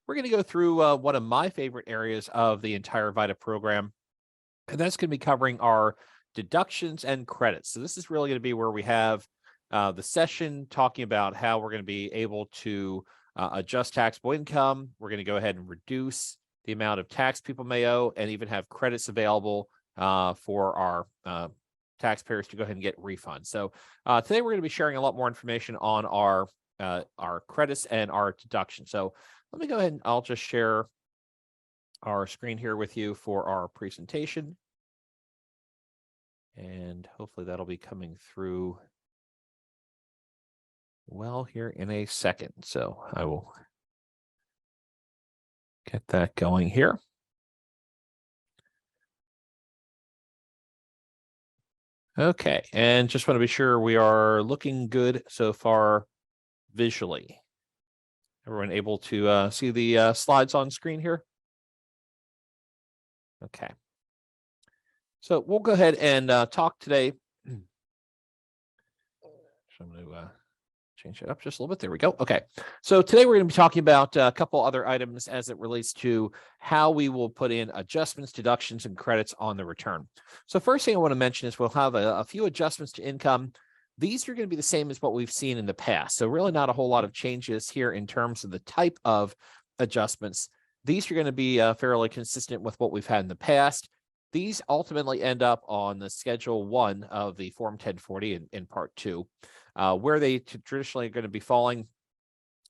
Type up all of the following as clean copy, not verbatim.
we're going to go through one of my favorite areas of the entire VITA program, and that's going to be covering our deductions and credits. So this is really going to be where we have the session talking about how we're going to be able to adjust taxable income. We're going to go ahead and reduce the amount of tax people may owe and even have credits available for our taxpayers to go ahead and get refunds. So today we're going to be sharing a lot more information on our credits and our deductions. So let me go ahead and I'll just share our screen here with you for our presentation. And hopefully that'll be coming through well here in a second. So I will get that going here. Okay, and just want to be sure we are looking good so far visually. Everyone able to see the slides on screen here? Okay. So we'll go ahead and talk today. So I'm going to change it up just a little bit. There we go. Okay. So today we're going to be talking about a couple other items as it relates to how we will put in adjustments, deductions, and credits on the return. So first thing I want to mention is we'll have a few adjustments to income. These are going to be the same as what we've seen in the past. So really not a whole lot of changes here in terms of the type of adjustments. These are going to be fairly consistent with what we've had in the past. These ultimately end up on the Schedule 1 of the Form 1040 in Part 2. Where they traditionally are going to be falling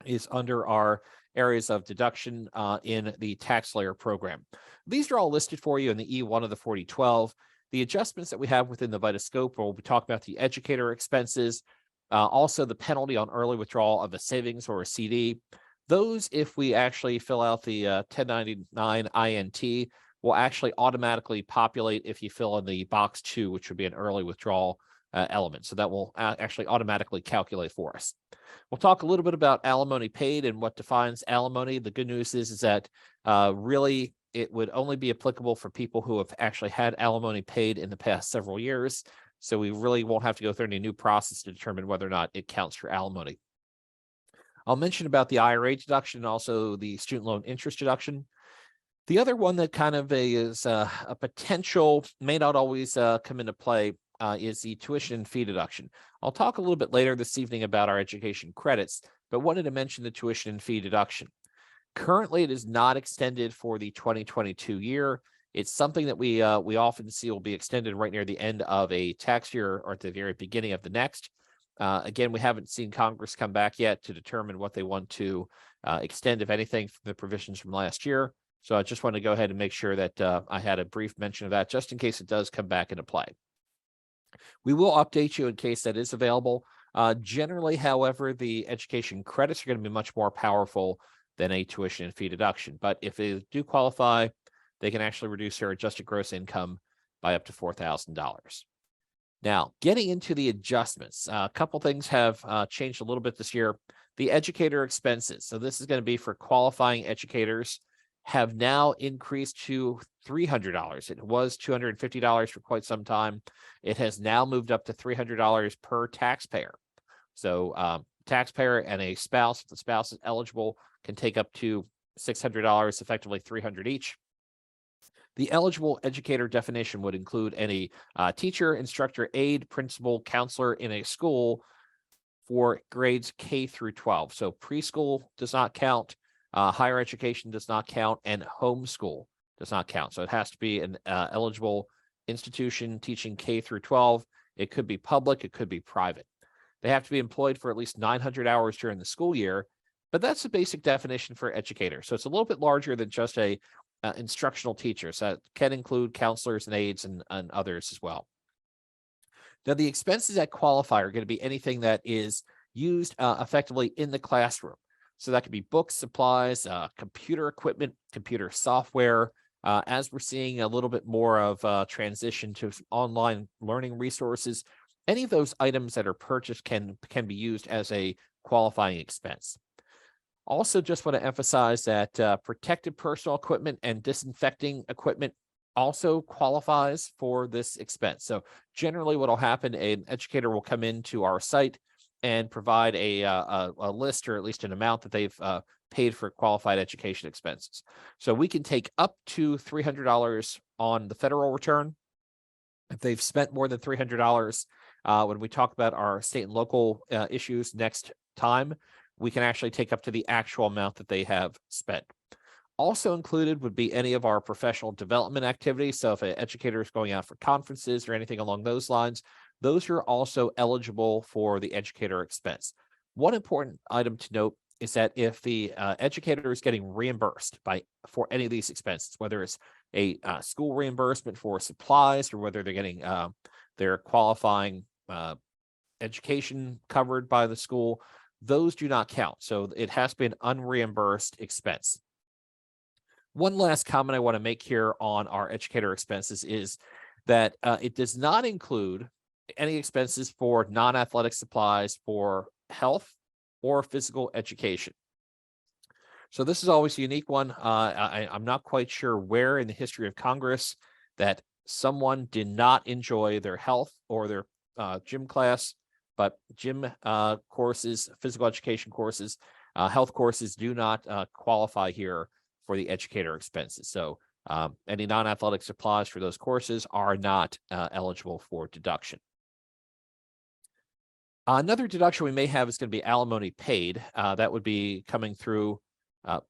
is under our areas of deduction in the tax layer program. These are all listed for you in the E1 of the 4012. The adjustments that we have within the VITA scope, we'll be talking about the educator expenses, also the penalty on early withdrawal of a savings or a CD. Those, if we actually fill out the 1099 INT, will actually automatically populate if you fill in the box 2, which would be an early withdrawal element. So that will actually automatically calculate for us. We'll talk a little bit about alimony paid and what defines alimony. The good news is that really it would only be applicable for people who have actually had alimony paid in the past several years. So we really won't have to go through any new process to determine whether or not it counts for alimony. I'll mention about the IRA deduction and also the student loan interest deduction. The other one that kind of is a potential, may not always come into play, is the tuition and fee deduction. I'll talk a little bit later this evening about our education credits, but wanted to mention the tuition and fee deduction. Currently, it is not extended for the 2022 year. It's something that we often see will be extended right near the end of a tax year or at the very beginning of the next. Again, we haven't seen Congress come back yet to determine what they want to extend, if anything, from the provisions from last year. So I just want to go ahead and make sure that I had a brief mention of that just in case it does come back into play. We will update you in case that is available. Generally, however, the education credits are going to be much more powerful than a tuition and fee deduction. But if they do qualify, they can actually reduce their adjusted gross income by up to $4,000. Now, getting into the adjustments, a couple things have changed a little bit this year. The educator expenses. So this is going to be for qualifying educators, have now increased to $300. It was $250 for quite some time. It has now moved up to $300 per taxpayer. So taxpayer and a spouse, if the spouse is eligible, can take up to $600, effectively $300 each. The eligible educator definition would include any teacher, instructor, aide, principal, counselor in a school for grades K through 12. So preschool does not count. Higher education does not count, and homeschool does not count. So it has to be an eligible institution teaching K through 12. It could be public, it could be private. They have to be employed for at least 900 hours during the school year, but that's the basic definition for educator. So it's a little bit larger than just a instructional teacher. So it can include counselors and aides and others as well. Now, the expenses that qualify are going to be anything that is used effectively in the classroom. So that could be books, supplies, computer equipment, computer software. As we're seeing a little bit more of transition to online learning resources, any of those items that are purchased can be used as a qualifying expense. Also, just want to emphasize that protective personal equipment and disinfecting equipment also qualifies for this expense. So generally what will happen, an educator will come into our site and provide a list or at least an amount that they've paid for qualified education expenses. So we can take up to $300 on the federal return. If they've spent more than $300, when we talk about our state and local issues next time, we can actually take up to the actual amount that they have spent. Also included would be any of our professional development activities. So if an educator is going out for conferences or anything along those lines, those are also eligible for the educator expense. One important item to note is that if the educator is getting reimbursed for any of these expenses, whether it's a school reimbursement for supplies or whether they're getting their qualifying education covered by the school, those do not count. So it has to be an unreimbursed expense. One last comment I want to make here on our educator expenses is that it does not include any expenses for non-athletic supplies for health or physical education. So this is always a unique one. I'm not quite sure where in the history of Congress that someone did not enjoy their health or their gym class, but gym courses, physical education courses, health courses do not qualify here for the educator expenses. So any non-athletic supplies for those courses are not eligible for deduction. Another deduction we may have is going to be alimony paid. That would be coming through. Sorry,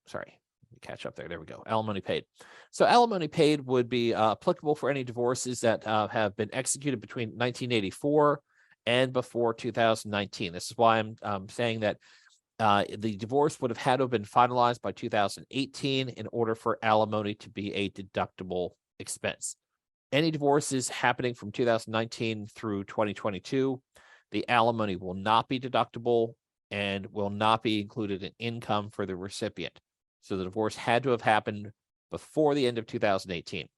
let me catch up there. There we go. Alimony paid. So alimony paid would be applicable for any divorces that have been executed between 1984 and before 2019. This is why I'm saying that the divorce would have had to have been finalized by 2018 in order for alimony to be a deductible expense. Any divorces happening from 2019 through 2022, the alimony will not be deductible and will not be included in income for the recipient. So the divorce had to have happened before the end of 2018.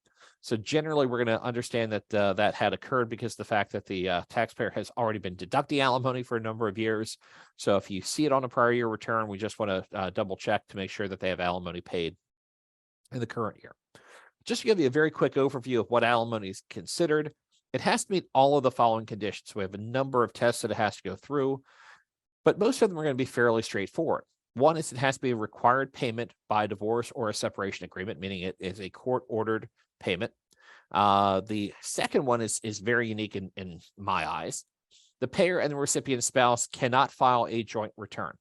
So generally, we're going to understand that that had occurred because the fact that the taxpayer has already been deducting alimony for a number of years. So if you see it on a prior year return, we just want to double check to make sure that they have alimony paid in the current year. Just to give you a very quick overview of what alimony is considered, it has to meet all of the following conditions. We have a number of tests that it has to go through, but most of them are going to be fairly straightforward. One is it has to be a required payment by divorce or a separation agreement, meaning it is a court-ordered payment. The second one is very unique in my eyes. The payer and the recipient spouse cannot file a joint return.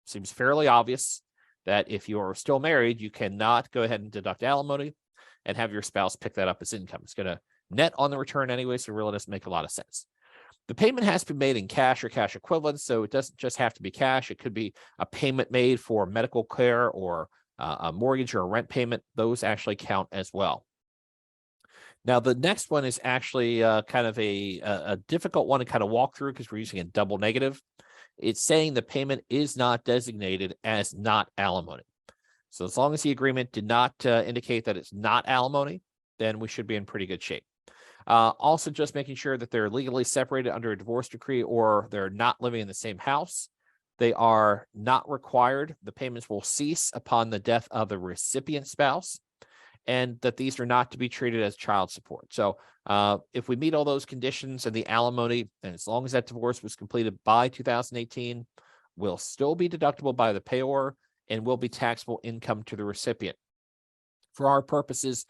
Seems fairly obvious that if you are still married, you cannot go ahead and deduct alimony and have your spouse pick that up as income. It's going to net on the return anyway, so it really doesn't make a lot of sense. The payment has to be made in cash or cash equivalents, so it doesn't just have to be cash. It could be a payment made for medical care or a mortgage or a rent payment. Those actually count as well. Now, the next one is actually kind of a difficult one to kind of walk through because we're using a double negative. It's saying the payment is not designated as not alimony. So as long as the agreement did not indicate that it's not alimony, then we should be in pretty good shape. Also, just making sure that they're legally separated under a divorce decree or they're not living in the same house. They are not required. The payments will cease upon the death of the recipient spouse, and that these are not to be treated as child support. So if we meet all those conditions and the alimony, and as long as that divorce was completed by 2018, will still be deductible by the payor and will be taxable income to the recipient. For our purposes,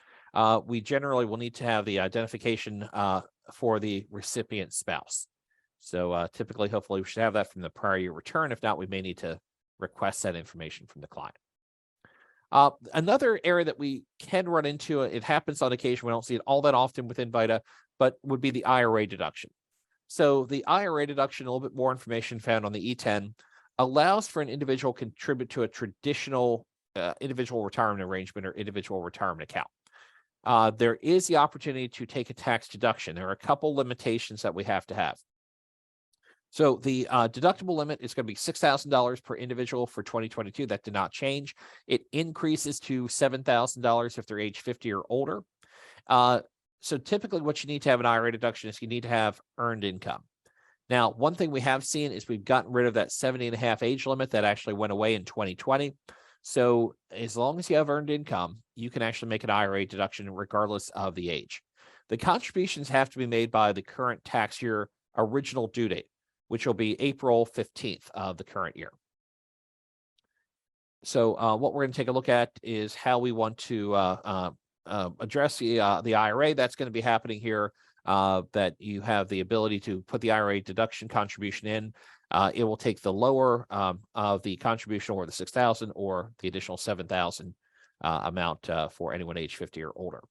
we generally will need to have the identification for the recipient spouse. So typically, hopefully, we should have that from the prior year return. If not, we may need to request that information from the client. Another area that we can run into, it happens on occasion, we don't see it all that often within VITA, but would be the IRA deduction. So the IRA deduction, a little bit more information found on the E10, allows for an individual to contribute to a traditional individual retirement arrangement or individual retirement account. There is the opportunity to take a tax deduction. There are a couple limitations that we have to have. So the deductible limit is going to be $6,000 per individual for 2022. That did not change. It increases to $7,000 if they're age 50 or older. So typically what you need to have an IRA deduction is you need to have earned income. Now, one thing we have seen is we've gotten rid of that 70.5 age limit that actually went away in 2020. So as long as you have earned income, you can actually make an IRA deduction regardless of the age. The contributions have to be made by the current tax year original due date, which will be April 15th of the current year. So what we're going to take a look at is how we want to address the IRA. That's going to be happening here, that you have the ability to put the IRA deduction contribution in. It will take the lower of the contribution, or the 6,000, or the additional 7,000 amount for anyone age 50 or older.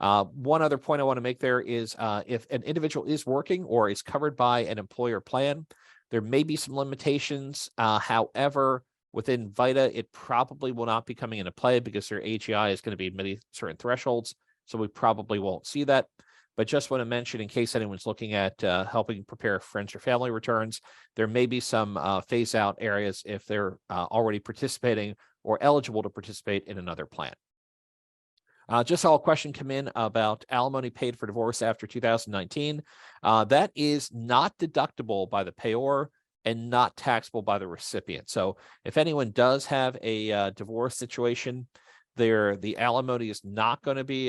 One other point I want to make there is if an individual is working or is covered by an employer plan, there may be some limitations. However, within VITA, it probably will not be coming into play because their AGI is going to be meeting certain thresholds. So we probably won't see that. But just want to mention, in case anyone's looking at helping prepare friends or family returns, there may be some phase out areas if they're already participating or eligible to participate in another plan. Just saw a question come in about alimony paid for divorce after 2019. That is not deductible by the payor and not taxable by the recipient. So if anyone does have a divorce situation, the alimony is not going to be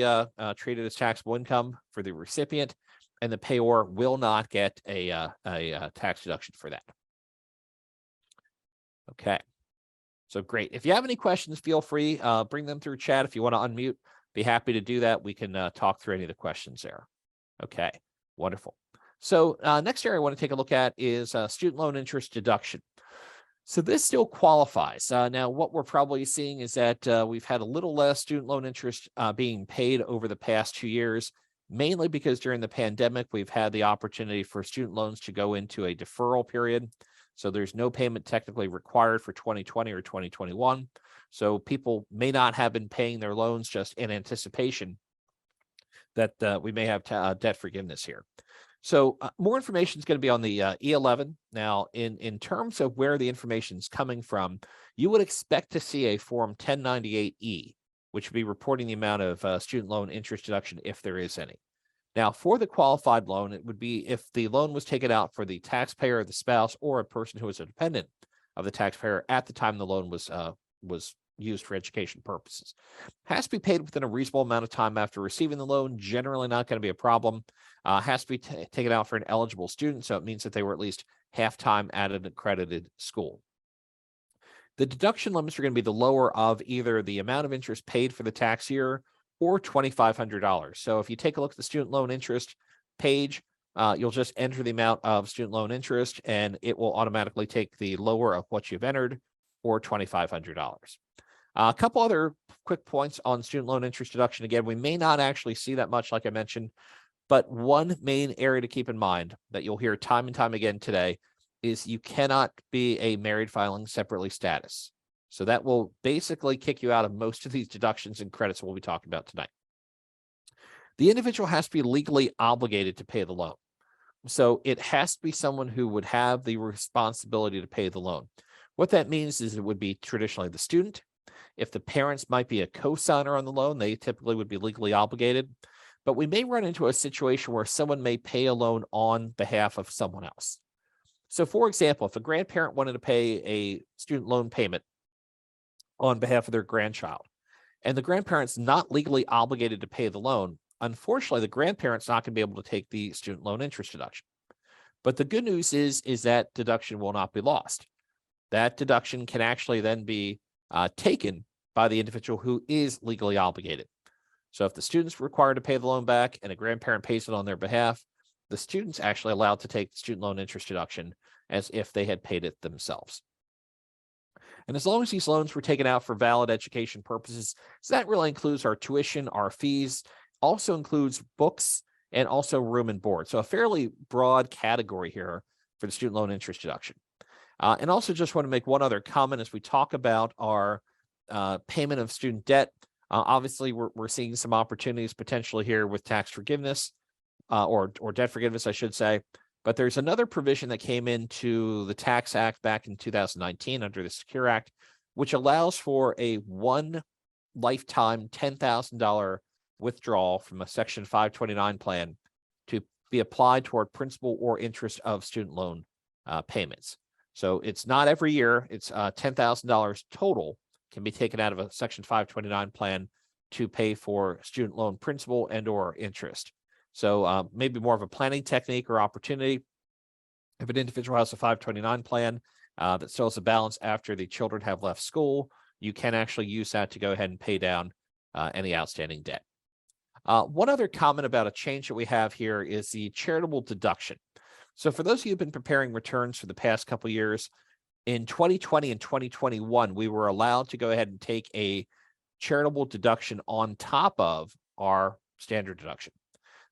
treated as taxable income for the recipient, and the payor will not get a tax deduction for that. Okay, so great. If you have any questions, feel free, bring them through chat. If you want to unmute, be happy to do that. We can talk through any of the questions there. Okay, wonderful. So next area I want to take a look at is student loan interest deduction. So this still qualifies. Now, what we're probably seeing is that we've had a little less student loan interest being paid over the past 2 years, mainly because during the pandemic, we've had the opportunity for student loans to go into a deferral period. So there's no payment technically required for 2020 or 2021. So people may not have been paying their loans just in anticipation that we may have debt forgiveness here. So more information is going to be on the E11. Now, in terms of where the information is coming from, you would expect to see a Form 1098E, which would be reporting the amount of student loan interest deduction if there is any. Now, for the qualified loan, it would be if the loan was taken out for the taxpayer, the spouse, or a person who is a dependent of the taxpayer at the time the loan was used for education purposes. Has to be paid within a reasonable amount of time after receiving the loan. Generally not going to be a problem. Has to be taken out for an eligible student, so it means that they were at least half-time at an accredited school. The deduction limits are going to be the lower of either the amount of interest paid for the tax year or $2,500. So if you take a look at the student loan interest page, you'll just enter the amount of student loan interest, and it will automatically take the lower of what you've entered, or $2,500. A couple other quick points on student loan interest deduction. Again, we may not actually see that much, like I mentioned, but one main area to keep in mind that you'll hear time and time again today is you cannot be a married filing separately status. So that will basically kick you out of most of these deductions and credits we'll be talking about tonight. The individual has to be legally obligated to pay the loan. So it has to be someone who would have the responsibility to pay the loan. What that means is it would be traditionally the student. If the parents might be a co-signer on the loan, they typically would be legally obligated. But we may run into a situation where someone may pay a loan on behalf of someone else. So for example, if a grandparent wanted to pay a student loan payment on behalf of their grandchild, and the grandparent's not legally obligated to pay the loan, unfortunately, the grandparent's not going to be able to take the student loan interest deduction. But the good news is that deduction will not be lost. That deduction can actually then be taken by the individual who is legally obligated. So if the student's required to pay the loan back and a grandparent pays it on their behalf, the student's actually allowed to take the student loan interest deduction as if they had paid it themselves. And as long as these loans were taken out for valid education purposes, so that really includes our tuition, our fees, also includes books, and also room and board. So a fairly broad category here for the student loan interest deduction. And also just want to make one other comment as we talk about our payment of student debt. Obviously, we're seeing some opportunities potentially here with tax forgiveness or debt forgiveness, I should say. But there's another provision that came into the Tax Act back in 2019 under the Secure Act, which allows for a one lifetime $10,000 withdrawal from a Section 529 plan to be applied toward principal or interest of student loan payments. So it's not every year, it's $10,000 total can be taken out of a Section 529 plan to pay for student loan principal and or interest. So maybe more of a planning technique or opportunity. If an individual has a 529 plan that still has a balance after the children have left school, you can actually use that to go ahead and pay down any outstanding debt. One other comment about a change that we have here is the charitable deduction. So for those of you who've been preparing returns for the past couple of years, in 2020 and 2021, we were allowed to go ahead and take a charitable deduction on top of our standard deduction.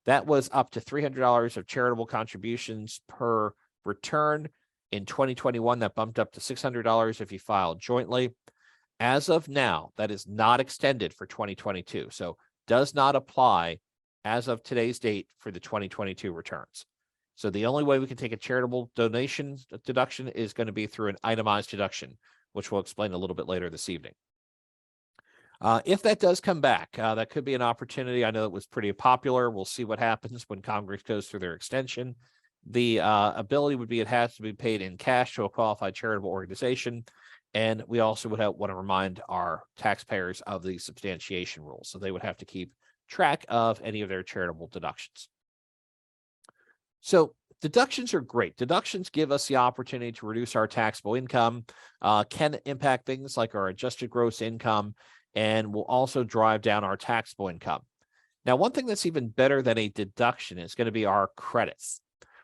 That was up to $300 of charitable contributions per return. In 2021, that bumped up to $600 if you filed jointly. As of now, that is not extended for 2022. So does not apply as of today's date for the 2022 returns. So the only way we can take a charitable donation deduction is going to be through an itemized deduction, which we'll explain a little bit later this evening. If that does come back, that could be an opportunity. I know it was pretty popular. We'll see what happens when Congress goes through their extension. The ability would be it has to be paid in cash to a qualified charitable organization. And we also would want to remind our taxpayers of the substantiation rules. So they would have to keep track of any of their charitable deductions. So deductions are great. Deductions give us the opportunity to reduce our taxable income, can impact things like our adjusted gross income, and will also drive down our taxable income. Now, one thing that's even better than a deduction is going to be our credits.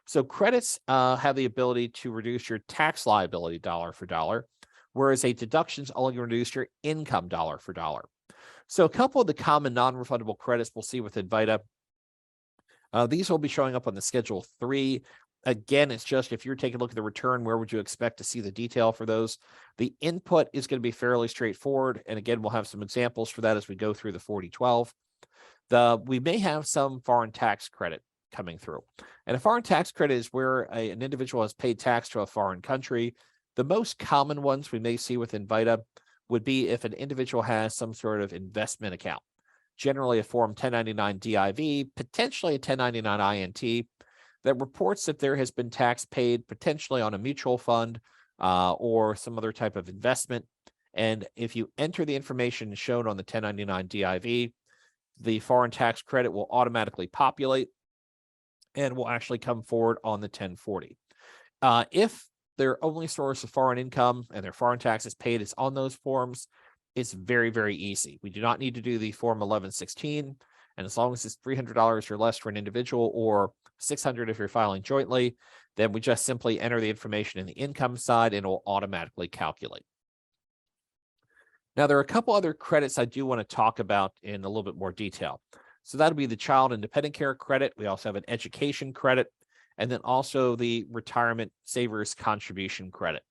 So credits have the ability to reduce your tax liability dollar for dollar, whereas a deduction is only going to reduce your income dollar for dollar. So a couple of the common non-refundable credits we'll see within VITA. These will be showing up on the Schedule 3. Again, it's just if you're taking a look at the return, where would you expect to see the detail for those? The input is going to be fairly straightforward. And again, we'll have some examples for that as we go through the 4012. We may have some foreign tax credit coming through. And a foreign tax credit is where an individual has paid tax to a foreign country. The most common ones we may see within VITA would be if an individual has some sort of investment account, generally a Form 1099 DIV, potentially a 1099 INT, that reports that there has been tax paid potentially on a mutual fund or some other type of investment. And if you enter the information shown on the 1099 DIV, the foreign tax credit will automatically populate and will actually come forward on the 1040. If their only source of foreign income and their foreign taxes paid is on those forms, it's very, very easy. We do not need to do the Form 1116. And as long as it's $300 or less for an individual or $600 if you're filing jointly, then we just simply enter the information in the income side and it will automatically calculate. Now, there are a couple other credits I do want to talk about in a little bit more detail. So that'll be the child and dependent care credit. We also have an education credit, and then also the retirement savers contribution credit.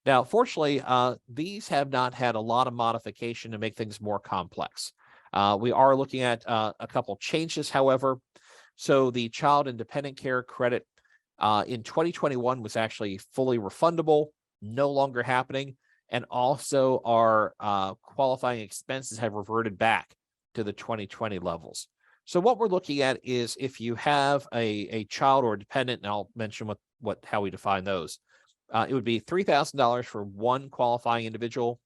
Now, fortunately, these have not had a lot of modification to make things more complex. We are looking at a couple changes, however. So the child and dependent care credit in 2021 was actually fully refundable, no longer happening. And also our qualifying expenses have reverted back to the 2020 levels. So what we're looking at is if you have a child or a dependent, and I'll mention how we define those. It would be $3,000 for one qualifying individual.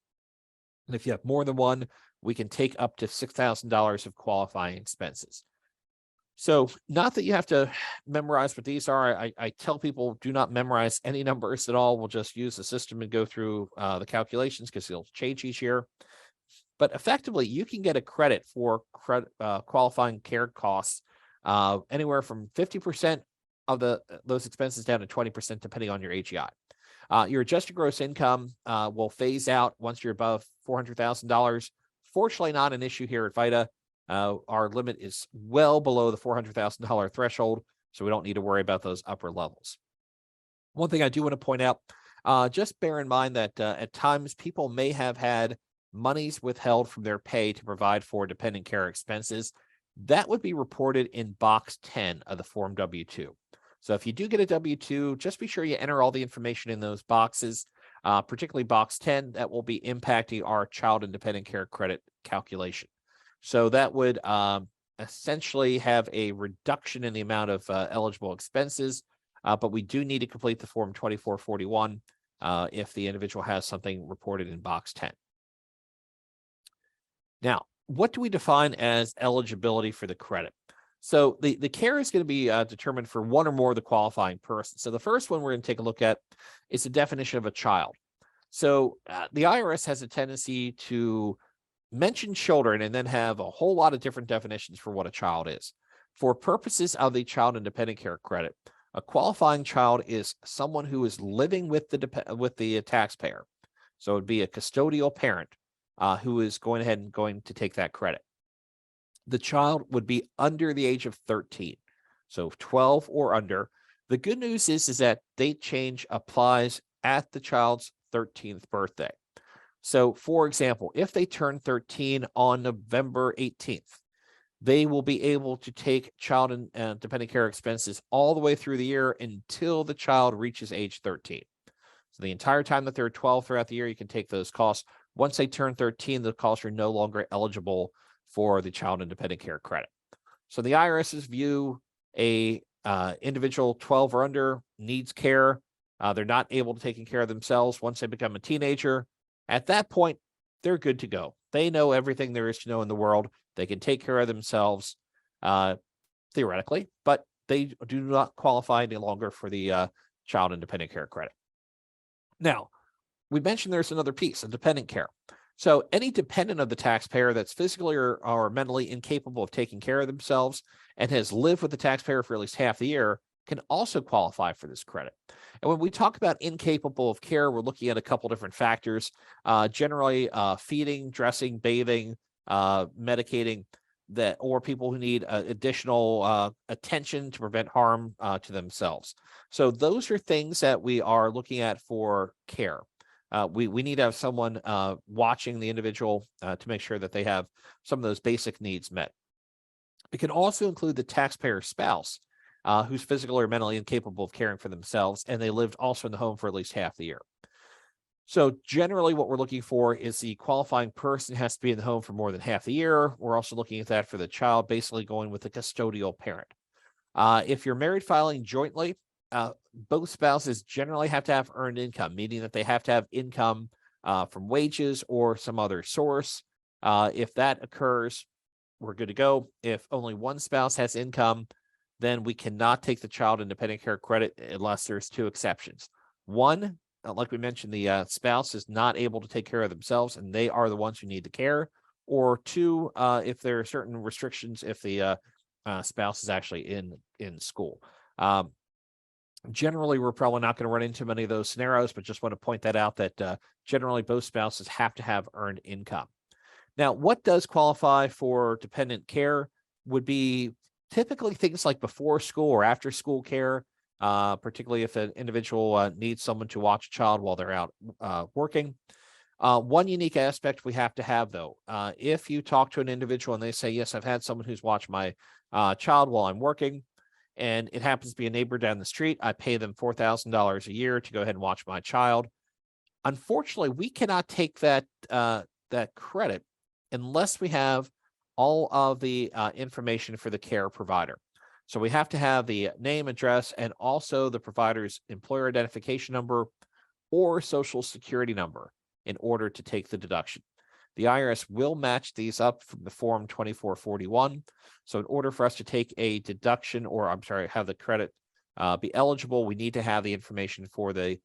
And if you have more than one, we can take up to $6,000 of qualifying expenses. So not that you have to memorize what these are. I tell people do not memorize any numbers at all. We'll just use the system and go through the calculations because they'll change each year. But effectively, you can get a credit for qualifying care costs anywhere from 50% of those expenses down to 20%, depending on your AGI. Your adjusted gross income will phase out once you're above $400,000. Fortunately, not an issue here at VITA. Our limit is well below the $400,000 threshold, so we don't need to worry about those upper levels. One thing I do want to point out, just bear in mind that at times people may have had monies withheld from their pay to provide for dependent care expenses. That would be reported in box 10 of the Form W-2. So if you do get a W-2, just be sure you enter all the information in those boxes, particularly box 10, that will be impacting our child and dependent care credit calculation. So that would essentially have a reduction in the amount of eligible expenses, but we do need to complete the Form 2441 if the individual has something reported in box 10. Now, what do we define as eligibility for the credit? So the care is going to be determined for one or more of the qualifying persons. So the first one we're going to take a look at is the definition of a child. So the IRS has a tendency to mention children and then have a whole lot of different definitions for what a child is. For purposes of the child independent care credit, a qualifying child is someone who is living with the taxpayer. So it'd be a custodial parent who is going ahead and going to take that credit. The child would be under the age of 13, so 12 or under. The good news is that date change applies at the child's 13th birthday. So, for example, if they turn 13 on November 18th, they will be able to take child and dependent care expenses all the way through the year until the child reaches age 13. So the entire time that they're 12 throughout the year, you can take those costs. Once they turn 13, the costs are no longer eligible for the child independent care credit. So the IRS's view, a individual 12 or under needs care. They're not able to take care of themselves once they become a teenager. At that point, they're good to go. They know everything there is to know in the world. They can take care of themselves, theoretically, but they do not qualify any longer for the child independent care credit. Now, we mentioned there's another piece, a dependent care. So any dependent of the taxpayer that's physically or mentally incapable of taking care of themselves and has lived with the taxpayer for at least half the year can also qualify for this credit. And when we talk about incapable of care, we're looking at a couple different factors, generally feeding, dressing, bathing, medicating, or people who need additional attention to prevent harm to themselves. So those are things that we are looking at for care. We need to have someone watching the individual to make sure that they have some of those basic needs met. It can also include the taxpayer spouse who's physically or mentally incapable of caring for themselves, and they lived also in the home for at least half the year. So generally what we're looking for is the qualifying person has to be in the home for more than half the year. We're also looking at that for the child, basically going with the custodial parent. If you're married filing jointly, both spouses generally have to have earned income, meaning that they have to have income from wages or some other source. If that occurs, we're good to go. If only one spouse has income, then we cannot take the child independent care credit unless there's two exceptions. One, like we mentioned, the spouse is not able to take care of themselves and they are the ones who need the care. Or two, if there are certain restrictions, if the spouse is actually in school. Generally, we're probably not going to run into many of those scenarios, but just want to point that out that generally both spouses have to have earned income. Now, what does qualify for dependent care would be typically things like before school or after school care, particularly if an individual needs someone to watch a child while they're out working. One unique aspect we have to have, though, if you talk to an individual and they say, yes, I've had someone who's watched my child while I'm working, and it happens to be a neighbor down the street, I pay them $4,000 a year to go ahead and watch my child. Unfortunately, we cannot take that credit unless we have all of the information for the care provider. So we have to have the name, address, and also the provider's employer identification number or social security number in order to take the deduction. The IRS will match these up from the form 2441. So in order for us to take a deduction, or I'm sorry, have the credit be eligible, we need to have the information for the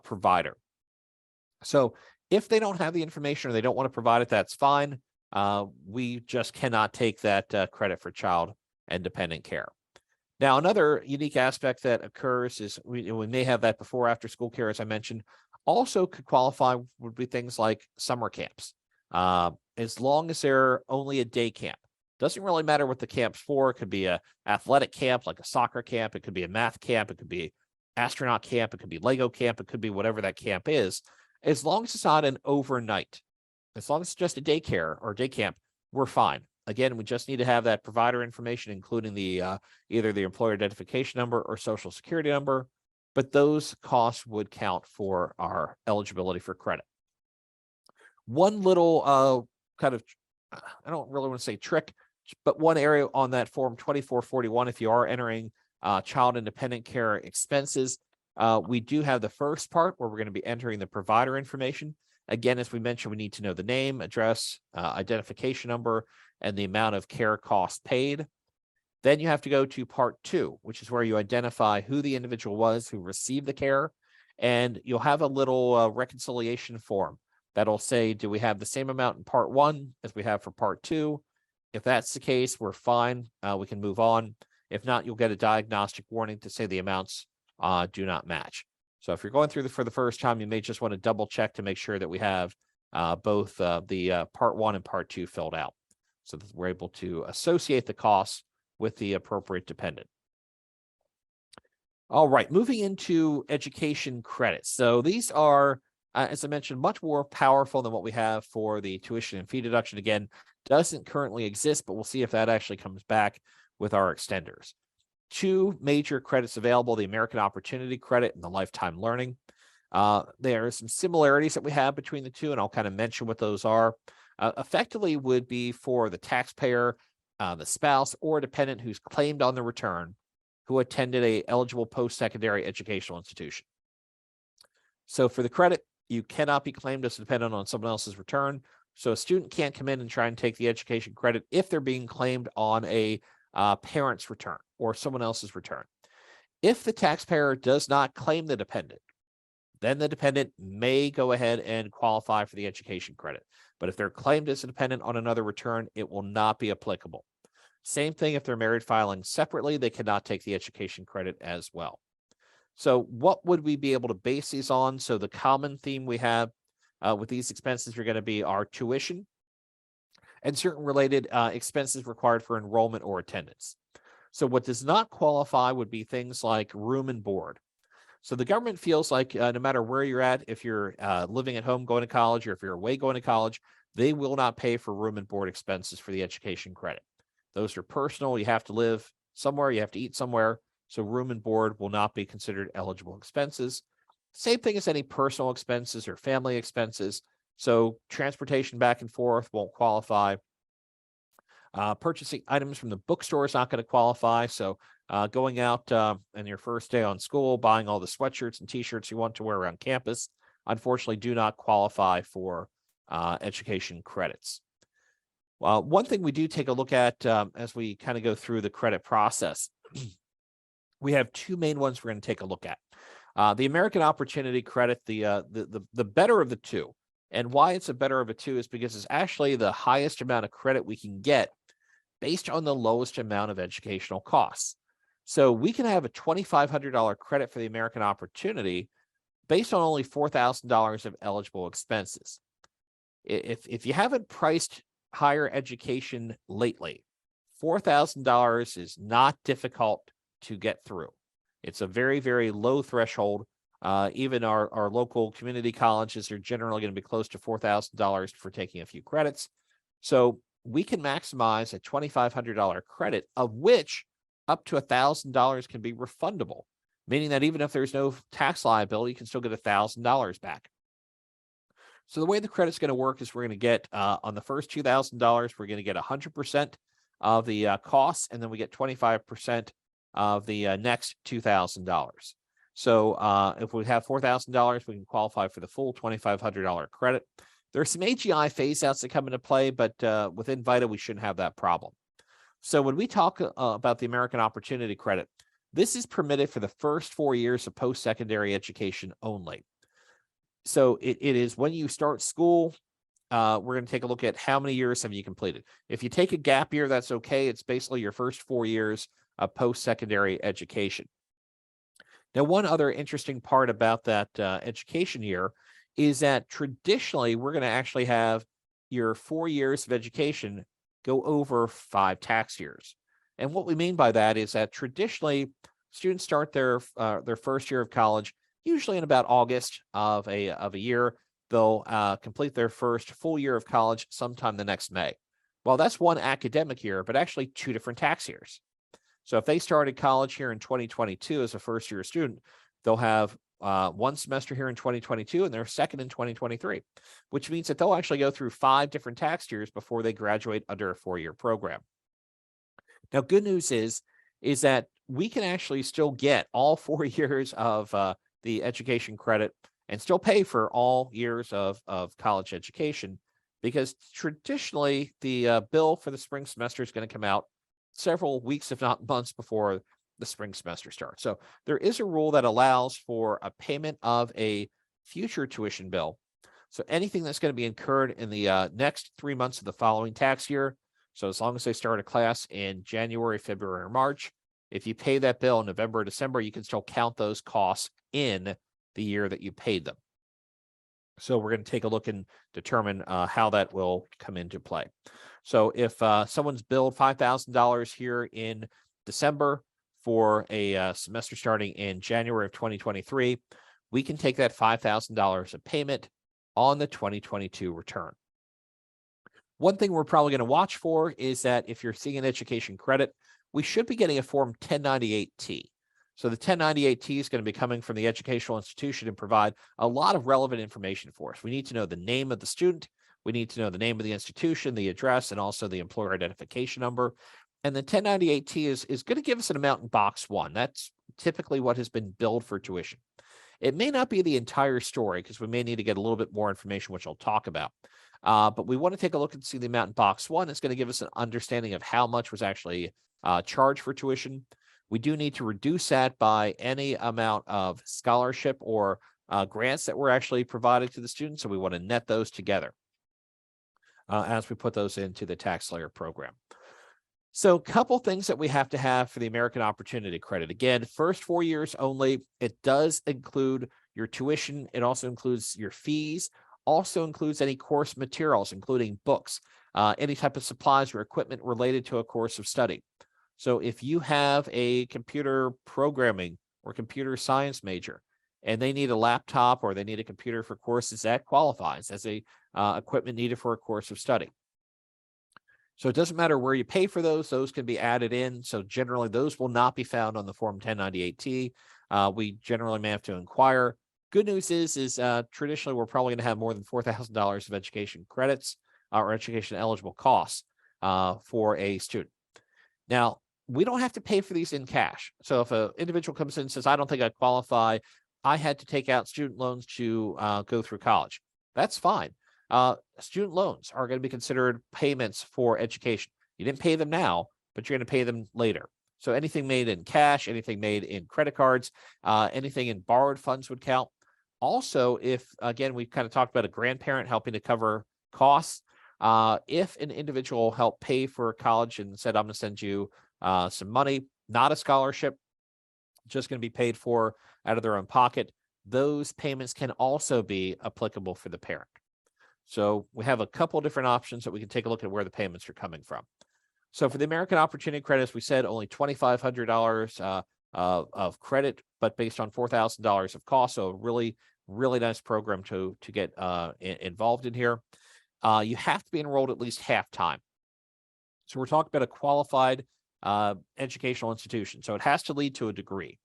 provider. So if they don't have the information or they don't want to provide it, that's fine. We just cannot take that credit for child and dependent care. Now, another unique aspect that occurs is we may have that before after school care, as I mentioned, also could qualify would be things like summer camps. As long as they're only a day camp. Doesn't really matter what the camp's for. It could be a athletic camp, like a soccer camp. It could be a math camp. It could be astronaut camp. It could be Lego camp. It could be whatever that camp is. As long as it's not an overnight, as long as it's just a daycare or day camp, we're fine. Again, we just need to have that provider information, including the either the employer identification number or social security number, but those costs would count for our eligibility for credit. One little kind of, I don't really want to say trick, but one area on that form 2441, if you are entering child independent care expenses, we do have the first part where we're going to be entering the provider information. Again, as we mentioned, we need to know the name, address, identification number, and the amount of care costs paid. Then you have to go to part 2, which is where you identify who the individual was who received the care, and you'll have a little reconciliation form that'll say, do we have the same amount in part one as we have for part two? If that's the case, we're fine. We can move on. If not, you'll get a diagnostic warning to say the amounts do not match. So if you're going through for the first time, you may just want to double check to make sure that we have both the part one and part two filled out, so that we're able to associate the costs with the appropriate dependent. All right, moving into education credits. So these are, as I mentioned, much more powerful than what we have for the tuition and fee deduction. Again, doesn't currently exist, but we'll see if that actually comes back with our extenders. Two major credits available, the American Opportunity Credit and the Lifetime Learning. There are some similarities that we have between the two, and I'll kind of mention what those are. Effectively would be for the taxpayer, the spouse, or dependent who's claimed on the return who attended a eligible post-secondary educational institution. So for the credit, you cannot be claimed as a dependent on someone else's return. So a student can't come in and try and take the education credit if they're being claimed on a parent's return or someone else's return. If the taxpayer does not claim the dependent, then the dependent may go ahead and qualify for the education credit. But if they're claimed as a dependent on another return, it will not be applicable. Same thing if they're married filing separately, they cannot take the education credit as well. So what would we be able to base these on? So the common theme we have with these expenses are going to be our tuition and certain related expenses required for enrollment or attendance. So what does not qualify would be things like room and board. So the government feels like no matter where you're at, if you're living at home going to college, or if you're away going to college, they will not pay for room and board expenses for the education credit. Those are personal. You have to live somewhere. You have to eat somewhere. So room and board will not be considered eligible expenses. Same thing as any personal expenses or family expenses. So transportation back and forth won't qualify. Purchasing items from the bookstore is not going to qualify. So going out on your first day on school, buying all the sweatshirts and t-shirts you want to wear around campus, unfortunately do not qualify for education credits. One thing we do take a look at as we kind of go through the credit process, we have two main ones we're going to take a look at. The American Opportunity Credit, the better of the two. And why it's a better of a two is because it's actually the highest amount of credit we can get based on the lowest amount of educational costs. So we can have a $2,500 credit for the American Opportunity based on only $4,000 of eligible expenses. If you haven't priced higher education lately, $4,000 is not difficult to get through. It's a very, very low threshold. Even our local community colleges are generally going to be close to $4,000 for taking a few credits. So we can maximize a $2,500 credit, of which up to $1,000 can be refundable, meaning that even if there's no tax liability, you can still get $1,000 back. So the way the credit's going to work is we're going to get on the first $2,000, we're going to get 100% of the costs, and then we get 25% of the next $2,000. So if we have $4,000, we can qualify for the full $2,500 credit. There are some AGI phase outs that come into play, but within VITA, we shouldn't have that problem. So when we talk about the American Opportunity Credit, this is permitted for the first 4 years of post-secondary education only. So it is when you start school, we're going to take a look at how many years have you completed. If you take a gap year, that's okay. It's basically your first 4 years of post-secondary education. Now, one other interesting part about that education year is that traditionally, we're going to actually have your 4 years of education go over 5 tax years. And what we mean by that is that traditionally, students start their first year of college usually in about August of a year. They'll complete their first full year of college sometime the next May. Well, that's one academic year, but actually 2 different tax years. So if they started college here in 2022 as a first-year student, they'll have 1 semester here in 2022 and their second in 2023, which means that they'll actually go through 5 different tax years before they graduate under a 4-year program. Now, good news is that we can actually still get all 4 years of the education credit and still pay for all years of college education, because traditionally the bill for the spring semester is going to come out several weeks, if not months, before the spring semester starts. So there is a rule that allows for a payment of a future tuition bill. So anything that's going to be incurred in the next 3 months of the following tax year. So as long as they start a class in January, February, or March, if you pay that bill in November or December, you can still count those costs in the year that you paid them. So we're going to take a look and determine how that will come into play. So if someone's billed $5,000 here in December for a semester starting in January of 2023, we can take that $5,000 of payment on the 2022 return. One thing we're probably going to watch for is that if you're seeing an education credit, we should be getting a Form 1098-T. So the 1098-T is going to be coming from the educational institution and provide a lot of relevant information for us. We need to know the name of the student. We need to know the name of the institution, the address, and also the employer identification number. And the 1098-T is going to give us an amount in box 1. That's typically what has been billed for tuition. It may not be the entire story because we may need to get a little bit more information, which I'll talk about. But we want to take a look and see the amount in box 1. It's going to give us an understanding of how much was actually charged for tuition. We do need to reduce that by any amount of scholarship or grants that were actually provided to the students. So we want to net those together as we put those into the tax layer program. So a couple things that we have to have for the American Opportunity Credit. Again, first 4 years only. It does include your tuition. It also includes your fees, also includes any course materials, including books, any type of supplies or equipment related to a course of study. So if you have a computer programming or computer science major and they need a laptop or they need a computer for courses, that qualifies as a equipment needed for a course of study. So it doesn't matter where you pay for those can be added in. So generally those will not be found on the Form 1098-T. We generally may have to inquire. Good news is traditionally we're probably going to have more than $4,000 of education credits or education eligible costs for a student. Now, we don't have to pay for these in cash. So if an individual comes in and says, I don't think I qualify, I had to take out student loans to go through college, that's fine. Student loans are going to be considered payments for education. You didn't pay them now, but you're going to pay them later. So anything made in cash, anything made in credit cards, anything in borrowed funds would count. Also, if, again, we kind of talked about a grandparent helping to cover costs. If an individual helped pay for college and said, I'm going to send you some money, not a scholarship, just going to be paid for out of their own pocket, those payments can also be applicable for the parent. So we have a couple different options that we can take a look at where the payments are coming from. So for the American Opportunity Credit, as we said, only $2,500 of credit, but based on $4,000 of cost. So a really, really nice program to get involved in here. You have to be enrolled at least half time. So we're talking about a qualified educational institution. So it has to lead to a degree.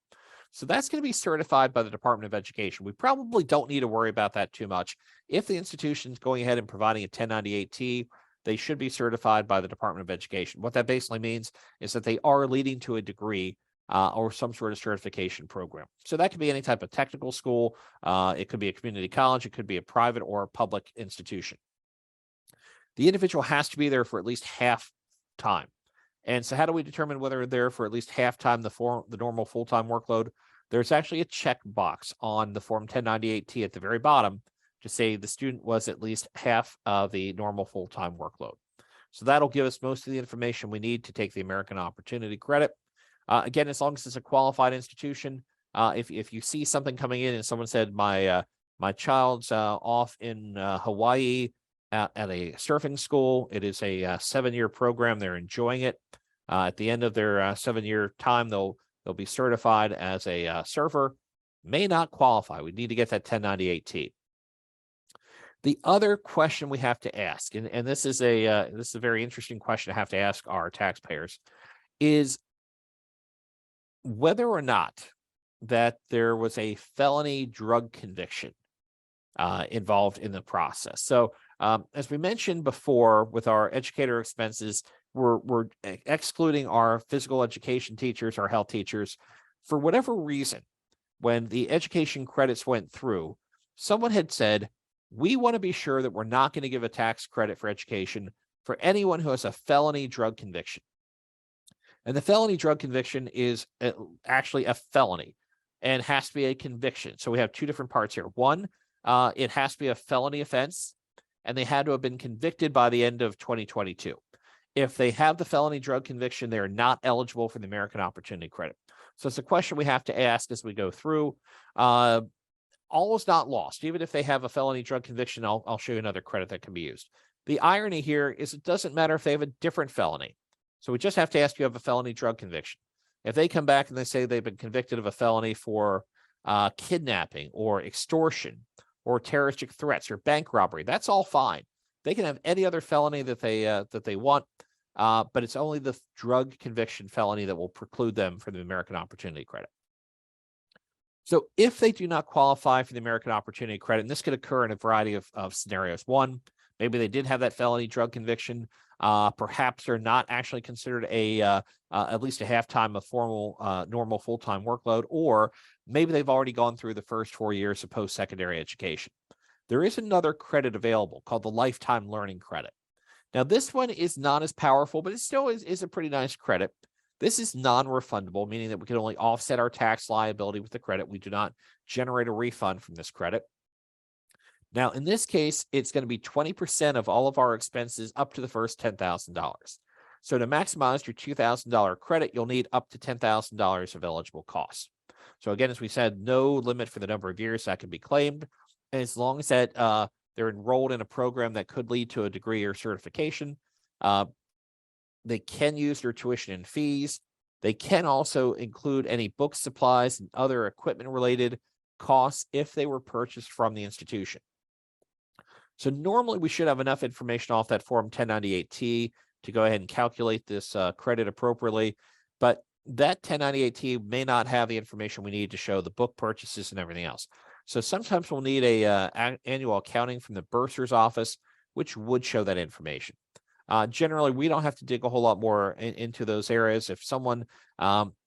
So that's going to be certified by the Department of Education. We probably don't need to worry about that too much. If the institution is going ahead and providing a 1098-T, they should be certified by the Department of Education. What that basically means is that they are leading to a degree or some sort of certification program. So that could be any type of technical school. It could be a community college. It could be a private or a public institution. The individual has to be there for at least half time. And so how do we determine whether they're there for at least half time the normal full-time workload? There's actually a check box on the Form 1098-T at the very bottom to say the student was at least half of the normal full-time workload. So that'll give us most of the information we need to take the American Opportunity Credit. Again, as long as it's a qualified institution, if you see something coming in and someone said, my child's off in Hawaii at a surfing school, it is a 7-year program, they're enjoying it. At the end of their 7-year time, they'll be certified as a surfer, may not qualify. We need to get that 1098-T. The other question we have to ask, and this is a very interesting question to have to ask our taxpayers, is whether or not that there was a felony drug conviction involved in the process. So as we mentioned before, with our educator expenses, we're excluding our physical education teachers, our health teachers. For whatever reason, when the education credits went through, someone had said, we want to be sure that we're not going to give a tax credit for education for anyone who has a felony drug conviction. And the felony drug conviction is actually a felony and has to be a conviction. So we have two different parts here. One, it has to be a felony offense, and they had to have been convicted by the end of 2022. If they have the felony drug conviction, they are not eligible for the American Opportunity Credit. So it's a question we have to ask as we go through. All is not lost. Even if they have a felony drug conviction, I'll show you another credit that can be used. The irony here is it doesn't matter if they have a different felony. So we just have to ask if you have a felony drug conviction. If they come back and they say they've been convicted of a felony for kidnapping or extortion or terroristic threats or bank robbery, that's all fine. They can have any other felony that they want, but it's only the drug conviction felony that will preclude them from the American Opportunity Credit. So if they do not qualify for the American Opportunity Credit, and this could occur in a variety of scenarios. One, maybe they did have that felony drug conviction. Perhaps they're not actually considered at least a half-time of formal, normal full-time workload, or maybe they've already gone through the first 4 years of post-secondary education. There is another credit available called the Lifetime Learning Credit. Now, this one is not as powerful, but it still is a pretty nice credit. This is non-refundable, meaning that we can only offset our tax liability with the credit. We do not generate a refund from this credit. Now, in this case, it's going to be 20% of all of our expenses up to the first $10,000. So to maximize your $2,000 credit, you'll need up to $10,000 of eligible costs. So again, as we said, no limit for the number of years that can be claimed. And as long as that they're enrolled in a program that could lead to a degree or certification, they can use their tuition and fees. They can also include any book supplies and other equipment-related costs if they were purchased from the institution. So normally we should have enough information off that Form 1098-T to go ahead and calculate this credit appropriately, but that 1098-T may not have the information we need to show the book purchases and everything else. So sometimes we'll need a annual accounting from the bursar's office, which would show that information. Generally, we don't have to dig a whole lot more into those areas. If someone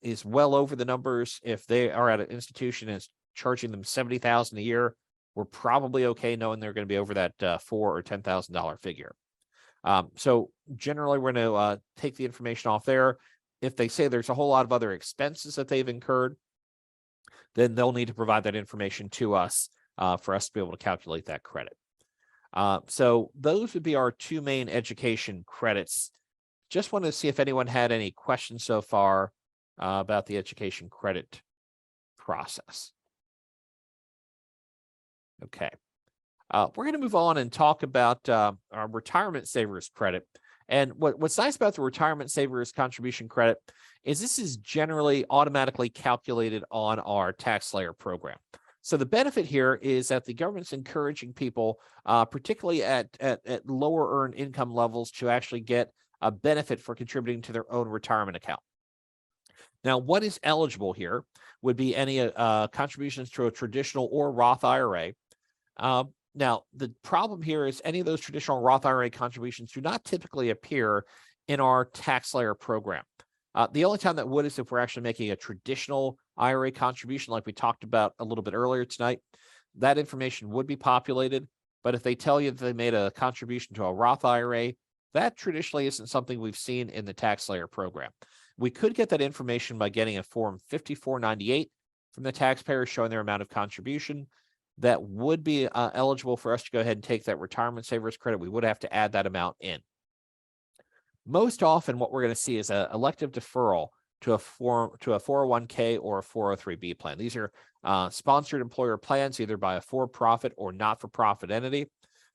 is well over the numbers, if they are at an institution and it's charging them $70,000 a year, we're probably okay knowing they're going to be over that $4,000 or $10,000 figure. So generally, we're going to take the information off there. If they say there's a whole lot of other expenses that they've incurred, then they'll need to provide that information to us for us to be able to calculate that credit. So those would be our two main education credits. Just wanted to see if anyone had any questions so far about the education credit process. Okay. We're going to move on and talk about our retirement savers credit. And what's nice about the retirement savers contribution credit is this is generally automatically calculated on our tax layer program. So the benefit here is that the government's encouraging people, particularly at lower earned income levels, to actually get a benefit for contributing to their own retirement account. Now, what is eligible here would be any contributions to a traditional or Roth IRA. Now, the problem here is any of those traditional Roth IRA contributions do not typically appear in our tax layer program. The only time that would is if we're actually making a traditional IRA contribution like we talked about a little bit earlier tonight. That information would be populated, but if they tell you that they made a contribution to a Roth IRA, that traditionally isn't something we've seen in the tax layer program. We could get that information by getting a Form 5498 from the taxpayer showing their amount of contribution. That would be eligible for us to go ahead and take that retirement savers credit. We would have to add that amount in. Most often what we're going to see is an elective deferral to a 401k or a 403b plan. These are sponsored employer plans, either by a for-profit or not-for-profit entity.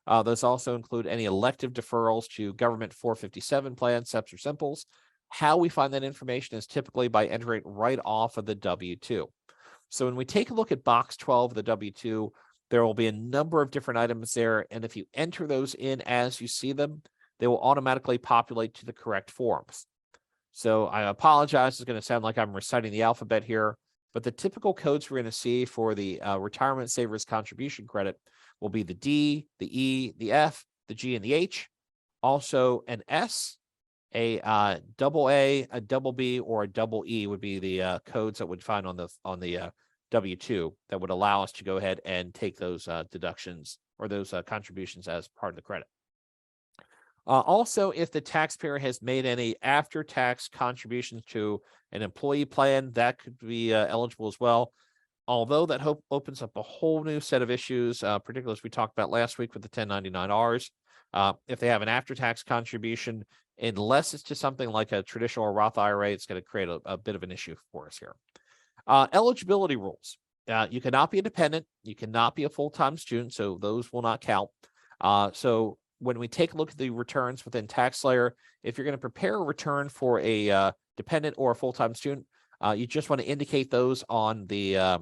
Those also include any elective deferrals to government 457 plans, SEPs or Simples. How we find that information is typically by entering it right off of the W-2. So when we take a look at box 12 of the W-2, there will be a number of different items there. And if you enter those in as you see them, they will automatically populate to the correct forms. So I apologize, it's going to sound like I'm reciting the alphabet here, but the typical codes we're going to see for the retirement savers contribution credit will be the D, the E, the F, the G, and the H. Also an S, a double A, a double B, or a double E would be the codes that would find on the W-2 that would allow us to go ahead and take those deductions or those contributions as part of the credit. Also, if the taxpayer has made any after-tax contributions to an employee plan, that could be eligible as well. Although that opens up a whole new set of issues, particularly as we talked about last week with the 1099-Rs. If they have an after-tax contribution, unless it's to something like a traditional or Roth IRA, it's going to create a bit of an issue for us here. Eligibility rules. You cannot be a dependent. You cannot be a full-time student, so those will not count. So when we take a look at the returns within TaxSlayer, if you're going to prepare a return for a dependent or a full-time student, you just want to indicate those on the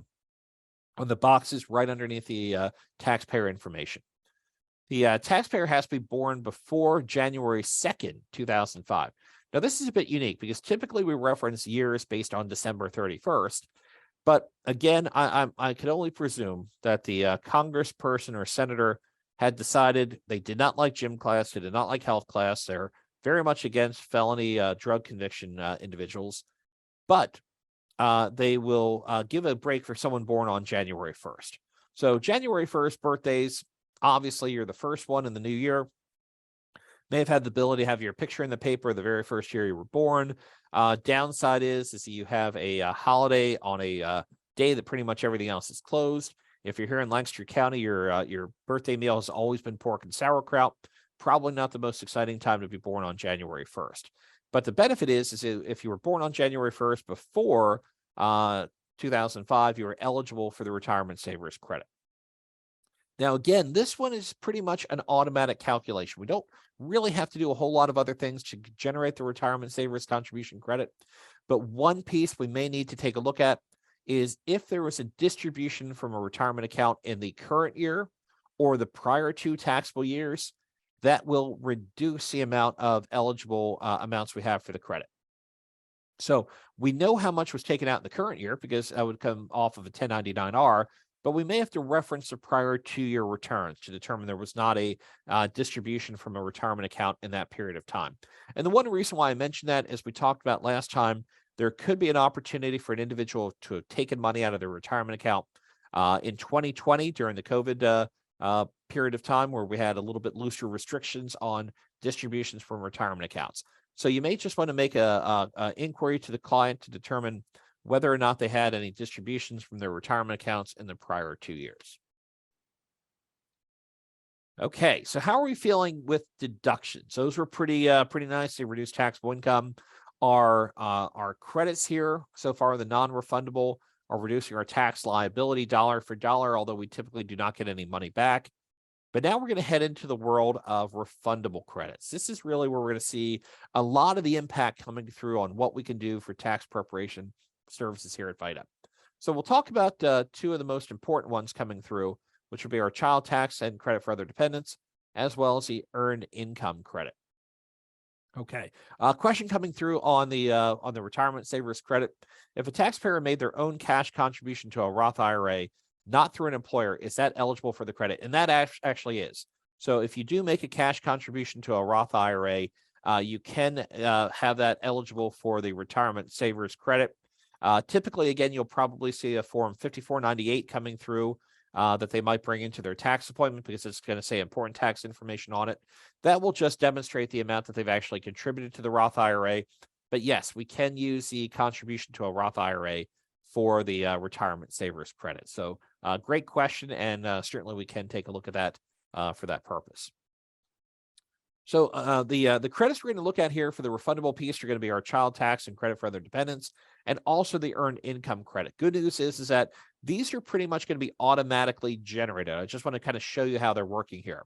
boxes right underneath the taxpayer information. The taxpayer has to be born before January 2nd, 2005. Now, this is a bit unique because typically we reference years based on December 31st. But again, I can only presume that the congressperson or senator had decided they did not like gym class, they did not like health class. They're very much against felony drug conviction individuals. But they will give a break for someone born on January 1st. So January 1st birthdays, obviously you're the first one in the new year. May have had the ability to have your picture in the paper the very first year you were born. Downside is you have a holiday on a day that pretty much everything else is closed. If you're here in Lancaster County, your birthday meal has always been pork and sauerkraut. Probably not the most exciting time to be born on January 1st. But the benefit is if you were born on January 1st before 2005, you are eligible for the retirement savers credit. Now, again, this one is pretty much an automatic calculation. We don't really have to do a whole lot of other things to generate the retirement savers contribution credit. But one piece we may need to take a look at is if there was a distribution from a retirement account in the current year or the prior two taxable years, that will reduce the amount of eligible amounts we have for the credit. So we know how much was taken out in the current year because that would come off of a 1099-R, but we may have to reference the prior 2-year returns to determine there was not a distribution from a retirement account in that period of time. And the one reason why I mentioned that, as we talked about last time, there could be an opportunity for an individual to have taken money out of their retirement account in 2020 during the COVID period of time where we had a little bit looser restrictions on distributions from retirement accounts. So you may just want to make a inquiry to the client to determine whether or not they had any distributions from their retirement accounts in the prior 2 years. Okay, so how are we feeling with deductions? Those were pretty nice. They reduced taxable income. Our credits here so far, the non-refundable, are reducing our tax liability dollar for dollar, although we typically do not get any money back. But now we're going to head into the world of refundable credits. This is really where we're going to see a lot of the impact coming through on what we can do for tax preparation services here at VITA. So we'll talk about two of the most important ones coming through, which will be our child tax and credit for other dependents, as well as the earned income credit. Okay, question coming through on the retirement savers credit. If a taxpayer made their own cash contribution to a Roth IRA, not through an employer, is that eligible for the credit? And that actually is. So if you do make a cash contribution to a Roth IRA, you can have that eligible for the retirement savers credit. Typically, again, you'll probably see a form 5498 coming through that they might bring into their tax appointment because it's going to say important tax information on it. That will just demonstrate the amount that they've actually contributed to the Roth IRA. But yes, we can use the contribution to a Roth IRA for the retirement savers credit. So great question, and certainly we can take a look at that for that purpose. So the credits we're going to look at here for the refundable piece are going to be our child tax and credit for other dependents, and also the earned income credit. Good news is that these are pretty much going to be automatically generated. I just want to kind of show you how they're working here.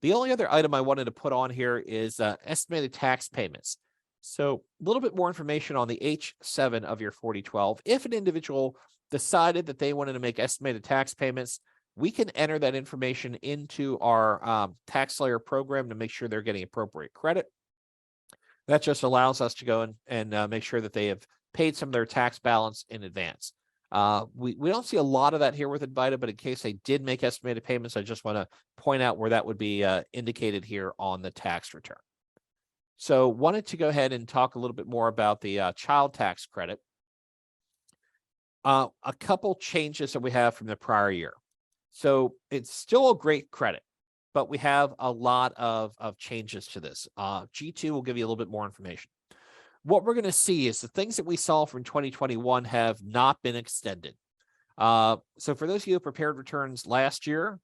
The only other item I wanted to put on here is estimated tax payments. So a little bit more information on the H7 of your 4012. If an individual decided that they wanted to make estimated tax payments, we can enter that information into our TaxSlayer program to make sure they're getting appropriate credit. That just allows us to go and make sure that they have paid some of their tax balance in advance. We don't see a lot of that here with VITA, but in case they did make estimated payments, I just want to point out where that would be indicated here on the tax return. So wanted to go ahead and talk a little bit more about the child tax credit. A couple changes that we have from the prior year. So it's still a great credit. but we have a lot of changes to this. G2 will give you a little bit more information. What we're going to see is the things that we saw from 2021 have not been extended. So for those of you who prepared returns last year,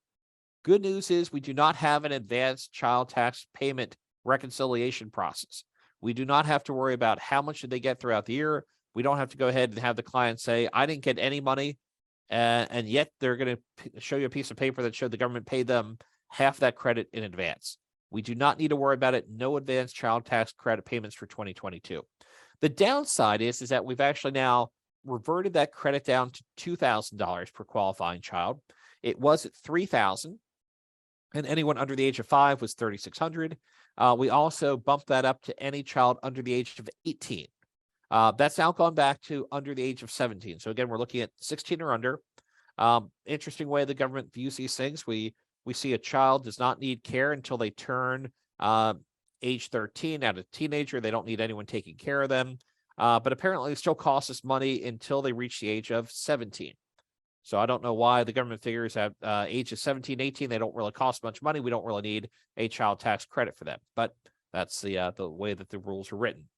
good news is we do not have an advanced child tax payment reconciliation process. We do not have to worry about how much did they get throughout the year. We don't have to go ahead and have the client say, I didn't get any money, and yet they're going to show you a piece of paper that showed the government paid them half that credit in advance. We do not need to worry about it. No advanced child tax credit payments for 2022. The downside is that we've actually now reverted that credit down to $2,000 per qualifying child. It was at $3,000, and anyone under the age of 5 was $3,600. We also bumped that up to any child under the age of 18. That's now gone back to under the age of 17. So again, we're looking at 16 or under. Interesting way the government views these things. We see a child does not need care until they turn age 13, out a teenager. They don't need anyone taking care of them. But apparently it still costs us money until they reach the age of 17. So I don't know why the government figures at ages 17, 18, they don't really cost much money. We don't really need a child tax credit for them. But that's the way that the rules are written.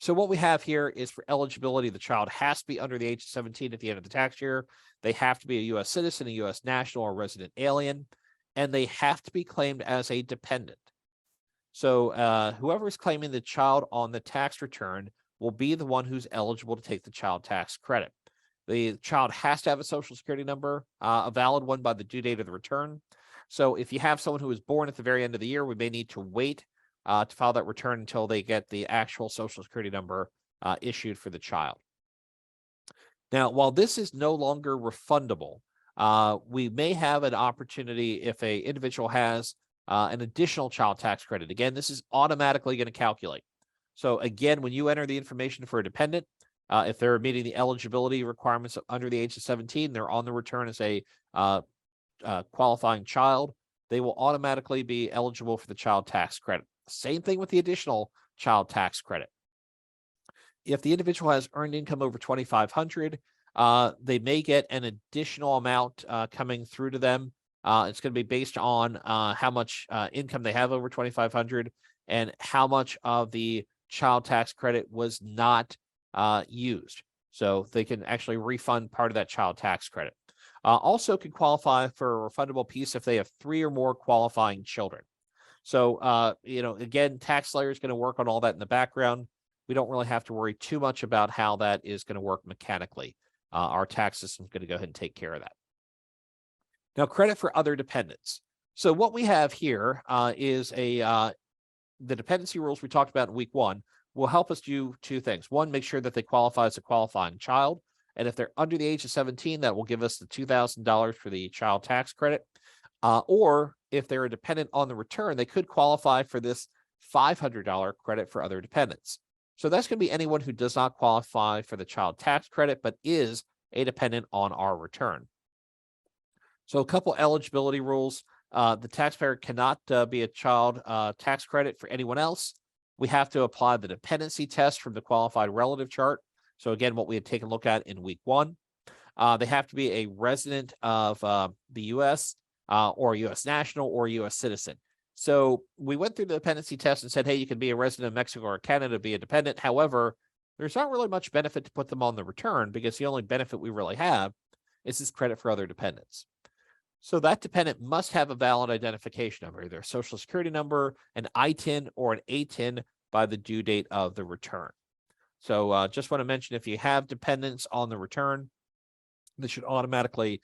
So what we have here is for eligibility, the child has to be under the age of 17 at the end of the tax year. They have to be a U.S. citizen, a U.S. national, or resident alien, and they have to be claimed as a dependent. So whoever is claiming the child on the tax return will be the one who's eligible to take the child tax credit. The child has to have a social security number, a valid one by the due date of the return. So if you have someone who was born at the very end of the year, we may need to wait to file that return until they get the actual social security number issued for the child. Now, while this is no longer refundable, we may have an opportunity if an individual has an additional child tax credit. Again, this is automatically going to calculate. So again, when you enter the information for a dependent, if they're meeting the eligibility requirements under the age of 17, they're on the return as a qualifying child, they will automatically be eligible for the child tax credit. Same thing with the additional child tax credit. If the individual has earned income over $2,500, they may get an additional amount coming through to them. It's going to be based on how much income they have over $2,500 and how much of the child tax credit was not used. So they can actually refund part of that child tax credit. Also can qualify for a refundable piece if they have 3 or more qualifying children. So, again, tax layer is going to work on all that in the background. We don't really have to worry too much about how that is going to work mechanically. Our tax system is going to go ahead and take care of that. Now, credit for other dependents. So what we have here is the dependency rules we talked about in week 1 will help us do 2 things. 1, make sure that they qualify as a qualifying child. And if they're under the age of 17, that will give us the $2,000 for the child tax credit. Or if they're a dependent on the return, they could qualify for this $500 credit for other dependents. So that's going to be anyone who does not qualify for the child tax credit, but is a dependent on our return. So a couple eligibility rules. The taxpayer cannot be a child tax credit for anyone else. We have to apply the dependency test from the qualified relative chart. So again, what we had taken a look at in week 1. They have to be a resident of the U.S. Or a U.S. national or a U.S. citizen. So we went through the dependency test and said, hey, you can be a resident of Mexico or Canada to be a dependent. However, there's not really much benefit to put them on the return because the only benefit we really have is this credit for other dependents. So that dependent must have a valid identification number, either a social security number, an ITIN, or an ATIN by the due date of the return. So just want to mention, if you have dependents on the return, they should automatically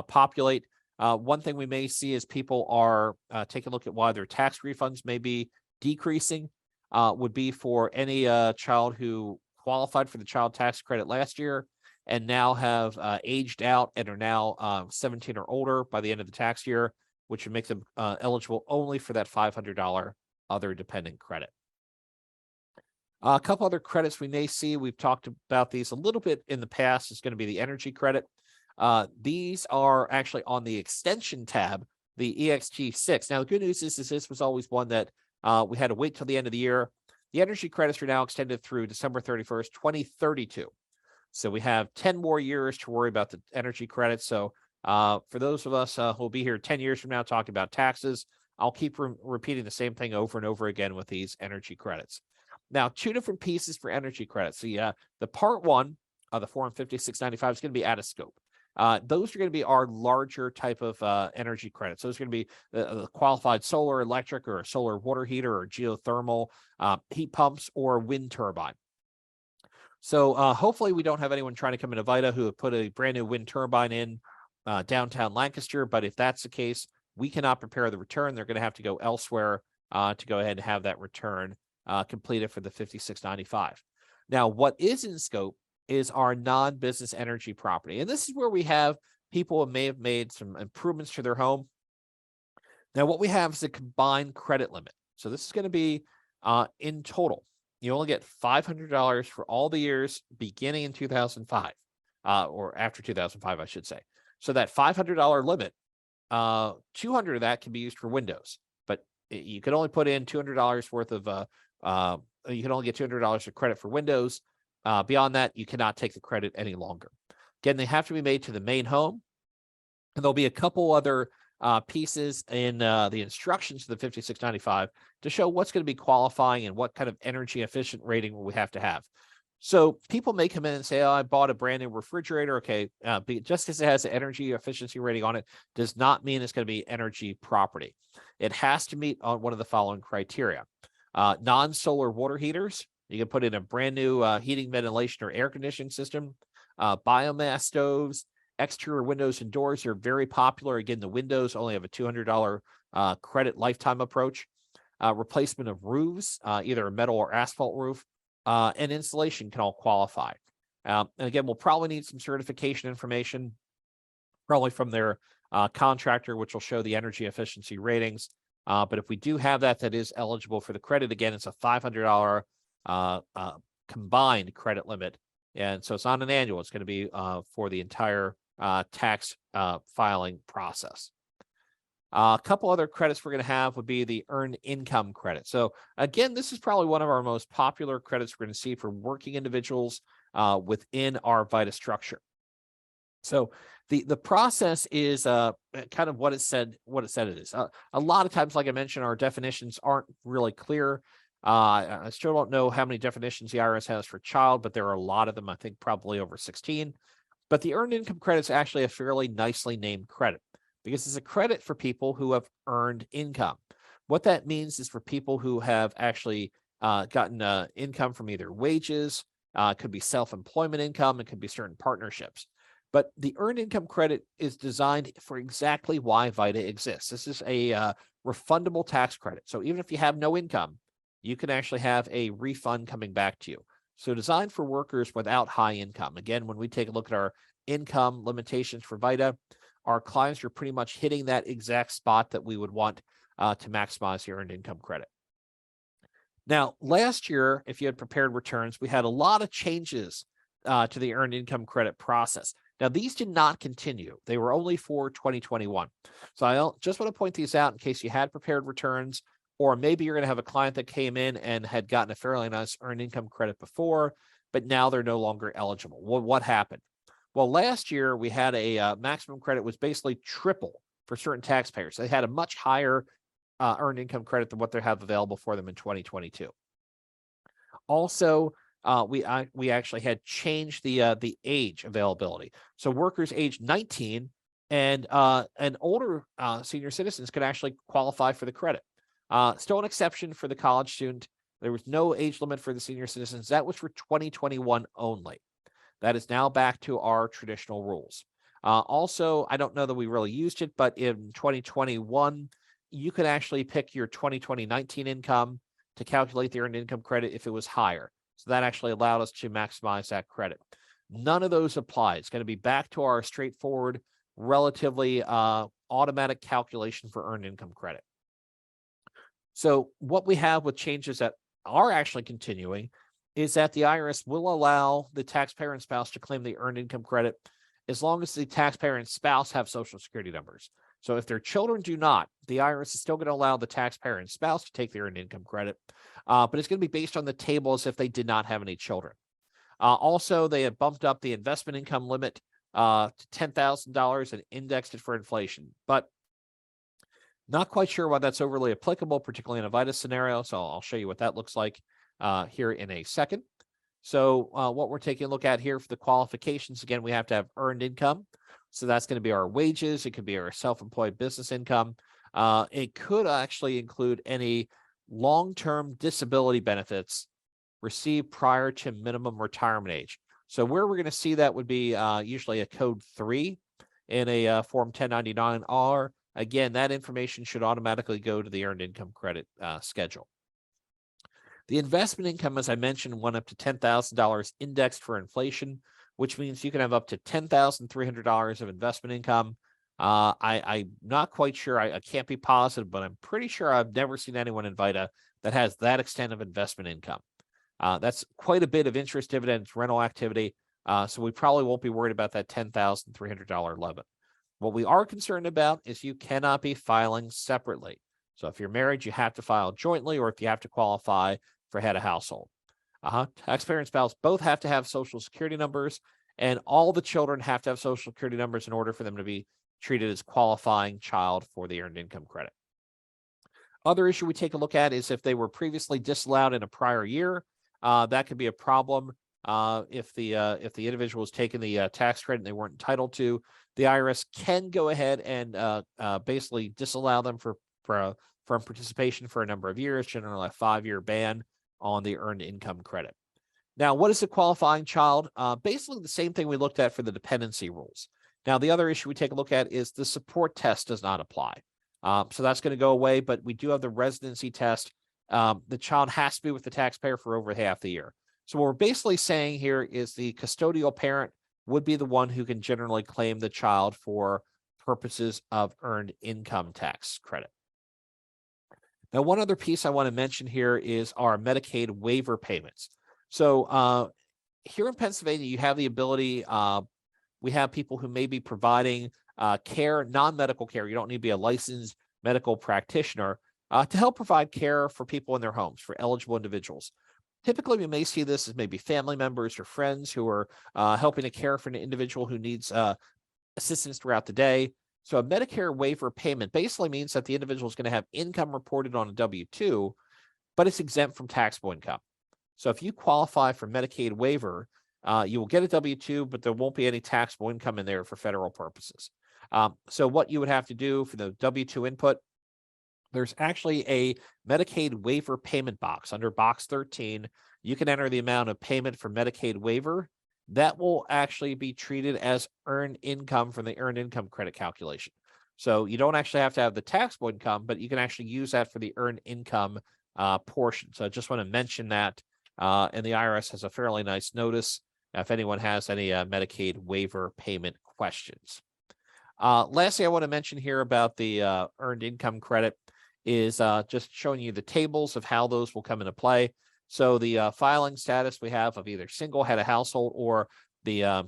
populate. One thing we may see is people are taking a look at why their tax refunds may be decreasing, would be for any child who qualified for the child tax credit last year and now have aged out and are now 17 or older by the end of the tax year, which would make them eligible only for that $500 other dependent credit. A couple other credits we may see, we've talked about these a little bit in the past, is going to be the energy credit. These are actually on the extension tab, the EXT6. Now, the good news is this was always one that we had to wait till the end of the year. The energy credits are now extended through December 31st, 2032. So we have 10 more years to worry about the energy credits. So For those of us who will be here 10 years from now talking about taxes, I'll keep repeating the same thing over and over again with these energy credits. Now, two different pieces for energy credits. The part one of the Form 5695 is going to be out of scope. Those are going to be our larger type of energy credits. Those are going to be the qualified solar, electric, or solar water heater, or geothermal heat pumps, or wind turbine. So hopefully we don't have anyone trying to come into VITA who have put a brand new wind turbine in downtown Lancaster. But if that's the case, we cannot prepare the return. They're going to have to go elsewhere to go ahead and have that return completed for the 5695. Now, what is in scope is our non-business energy property. And this is where we have people who may have made some improvements to their home. Now, what we have is a combined credit limit. So this is going to be in total. You only get $500 for all the years beginning in 2005, or after 2005, I should say. So that $500 limit, 200 of that can be used for windows, but you can only put in $200 worth of, you can only get $200 of credit for windows. Beyond that, you cannot take the credit any longer. Again, they have to be made to the main home, and there'll be a couple other pieces in the instructions to the 5695 to show what's going to be qualifying and what kind of energy efficient rating we have to have. So people may come in and say, oh, I bought a brand new refrigerator. Okay, just because it has an energy efficiency rating on it does not mean it's going to be energy property. It has to meet on one of the following criteria. Non-solar water heaters. You can put in a brand new heating, ventilation, or air conditioning system. Biomass stoves, exterior windows and doors are very popular. Again, the windows only have a $200 credit lifetime approach. Replacement of roofs, either a metal or asphalt roof, and installation can all qualify. And again, we'll probably need some certification information, probably from their contractor, which will show the energy efficiency ratings. But if we do have that, that is eligible for the credit. Again, it's a $500 combined credit limit. And so it's not an annual, it's going to be for the entire tax filing process. A couple other credits we're going to have would be the earned income credit. So again, this is probably one of our most popular credits we're going to see for working individuals within our VITA structure. So the process is kind of what it said it is. A lot of times, like I mentioned, our definitions aren't really clear. I still don't know how many definitions the IRS has for child, but there are a lot of them, I think probably over 16. But the earned income credit is actually a fairly nicely named credit because it's a credit for people who have earned income. What that means is for people who have actually gotten income from either wages, could be self-employment income, it could be certain partnerships. But the earned income credit is designed for exactly why VITA exists. This is a refundable tax credit. So even if you have no income, you can actually have a refund coming back to you. So designed for workers without high income. Again, when we take a look at our income limitations for VITA, our clients are pretty much hitting that exact spot that we would want to maximize the earned income credit. Now, last year, if you had prepared returns, we had a lot of changes to the earned income credit process. Now, these did not continue. They were only for 2021. So I just want to point these out in case you had prepared returns, or maybe you're going to have a client that came in and had gotten a fairly nice earned income credit before, but now they're no longer eligible. Well, what happened? Well, last year we had a maximum credit was basically triple for certain taxpayers. They had a much higher earned income credit than what they have available for them in 2022. Also, we actually had changed the age availability. So workers aged 19 and older senior citizens could actually qualify for the credit. Still an exception for the college student. There was no age limit for the senior citizens. That was for 2021 only. That is now back to our traditional rules. Also, I don't know that we really used it, but in 2021, you could actually pick your 2020-19 income to calculate the earned income credit if it was higher. So that actually allowed us to maximize that credit. None of those apply. It's going to be back to our straightforward, relatively automatic calculation for earned income credit. So what we have with changes that are actually continuing is that the IRS will allow the taxpayer and spouse to claim the earned income credit as long as the taxpayer and spouse have Social Security numbers. So if their children do not, the IRS is still going to allow the taxpayer and spouse to take the earned income credit, but it's going to be based on the table as if they did not have any children. Also, they have bumped up the investment income limit to $10,000 and indexed it for inflation. But not quite sure why that's overly applicable, particularly in a VITA scenario. So I'll show you what that looks like here in a second. So what we're taking a look at here for the qualifications, again, we have to have earned income. So that's going to be our wages. It could be our self-employed business income. It could actually include any long-term disability benefits received prior to minimum retirement age. So where we're going to see that would be usually a code 3 in a Form 1099-R. Again, that information should automatically go to the earned income credit schedule. The investment income, as I mentioned, went up to $10,000 indexed for inflation, which means you can have up to $10,300 of investment income. I'm not quite sure. I can't be positive, but I'm pretty sure I've never seen anyone in VITA that has that extent of investment income. That's quite a bit of interest, dividends, rental activity. So we probably won't be worried about that $10,300 limit. What we are concerned about is you cannot be filing separately. So if you're married, you have to file jointly, or if you have to qualify for head of household. Taxpayer and spouse both have to have social security numbers, and all the children have to have social security numbers in order for them to be treated as qualifying child for the earned income credit. Other issue we take a look at is if they were previously disallowed in a prior year, that could be a problem. If the individual was taking the tax credit and they weren't entitled to, the IRS can go ahead and basically disallow them from participation for a number of years, generally a 5-year ban on the earned income credit. Now, what is a qualifying child? Basically the same thing we looked at for the dependency rules. Now, the other issue we take a look at is the support test does not apply. So that's going to go away, but we do have the residency test. The child has to be with the taxpayer for over half the year. So what we're basically saying here is the custodial parent would be the one who can generally claim the child for purposes of earned income tax credit. Now, one other piece I want to mention here is our Medicaid waiver payments. So here in Pennsylvania, you have the ability, we have people who may be providing care, non-medical care. You don't need to be a licensed medical practitioner to help provide care for people in their homes, for eligible individuals. Typically, we may see this as maybe family members or friends who are helping to care for an individual who needs assistance throughout the day. So a Medicare waiver payment basically means that the individual is going to have income reported on a W-2, but it's exempt from taxable income. So if you qualify for Medicaid waiver, you will get a W-2, but there won't be any taxable income in there for federal purposes. So what you would have to do for the W-2 input, there's actually a Medicaid waiver payment box under box 13. You can enter the amount of payment for Medicaid waiver. That will actually be treated as earned income from the earned income credit calculation. So you don't actually have to have the taxable income, but you can actually use that for the earned income portion. So I just want to mention that. And the IRS has a fairly nice notice if anyone has any Medicaid waiver payment questions. Lastly, I want to mention here about the earned income credit is just showing you the tables of how those will come into play. So the filing status we have of either single, head of household, or the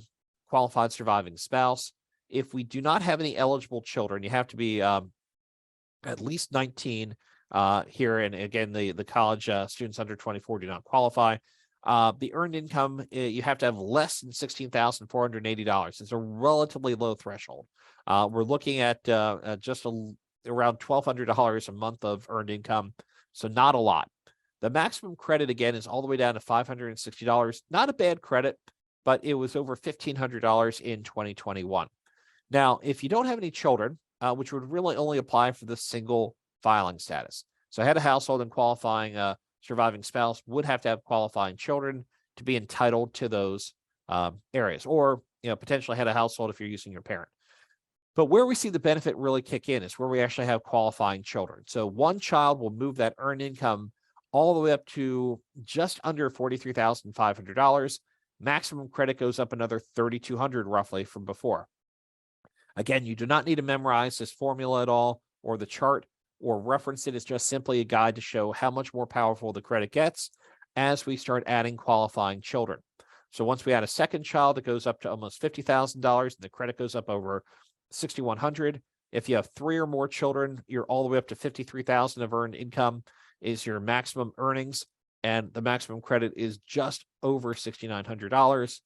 qualified surviving spouse. If we do not have any eligible children, you have to be at least 19 here. And again, the college students under 24 do not qualify. The earned income, you have to have less than $16,480. It's a relatively low threshold. We're looking at just around $1,200 a month of earned income, so not a lot. The maximum credit, again, is all the way down to $560. Not a bad credit, but it was over $1,500 in 2021. Now, if you don't have any children, which would really only apply for the single filing status. So head of household and qualifying surviving spouse would have to have qualifying children to be entitled to those areas, or potentially head of household if you're using your parent. But where we see the benefit really kick in is where we actually have qualifying children. So one child will move that earned income all the way up to just under $43,500. Maximum credit goes up another $3,200 roughly from before. Again, you do not need to memorize this formula at all or the chart or reference it. It's just simply a guide to show how much more powerful the credit gets as we start adding qualifying children. So once we add a second child, it goes up to almost $50,000 and the credit goes up over $6,100. If you have 3 or more children, you're all the way up to $53,000 of earned income is your maximum earnings, and the maximum credit is just over $6,900.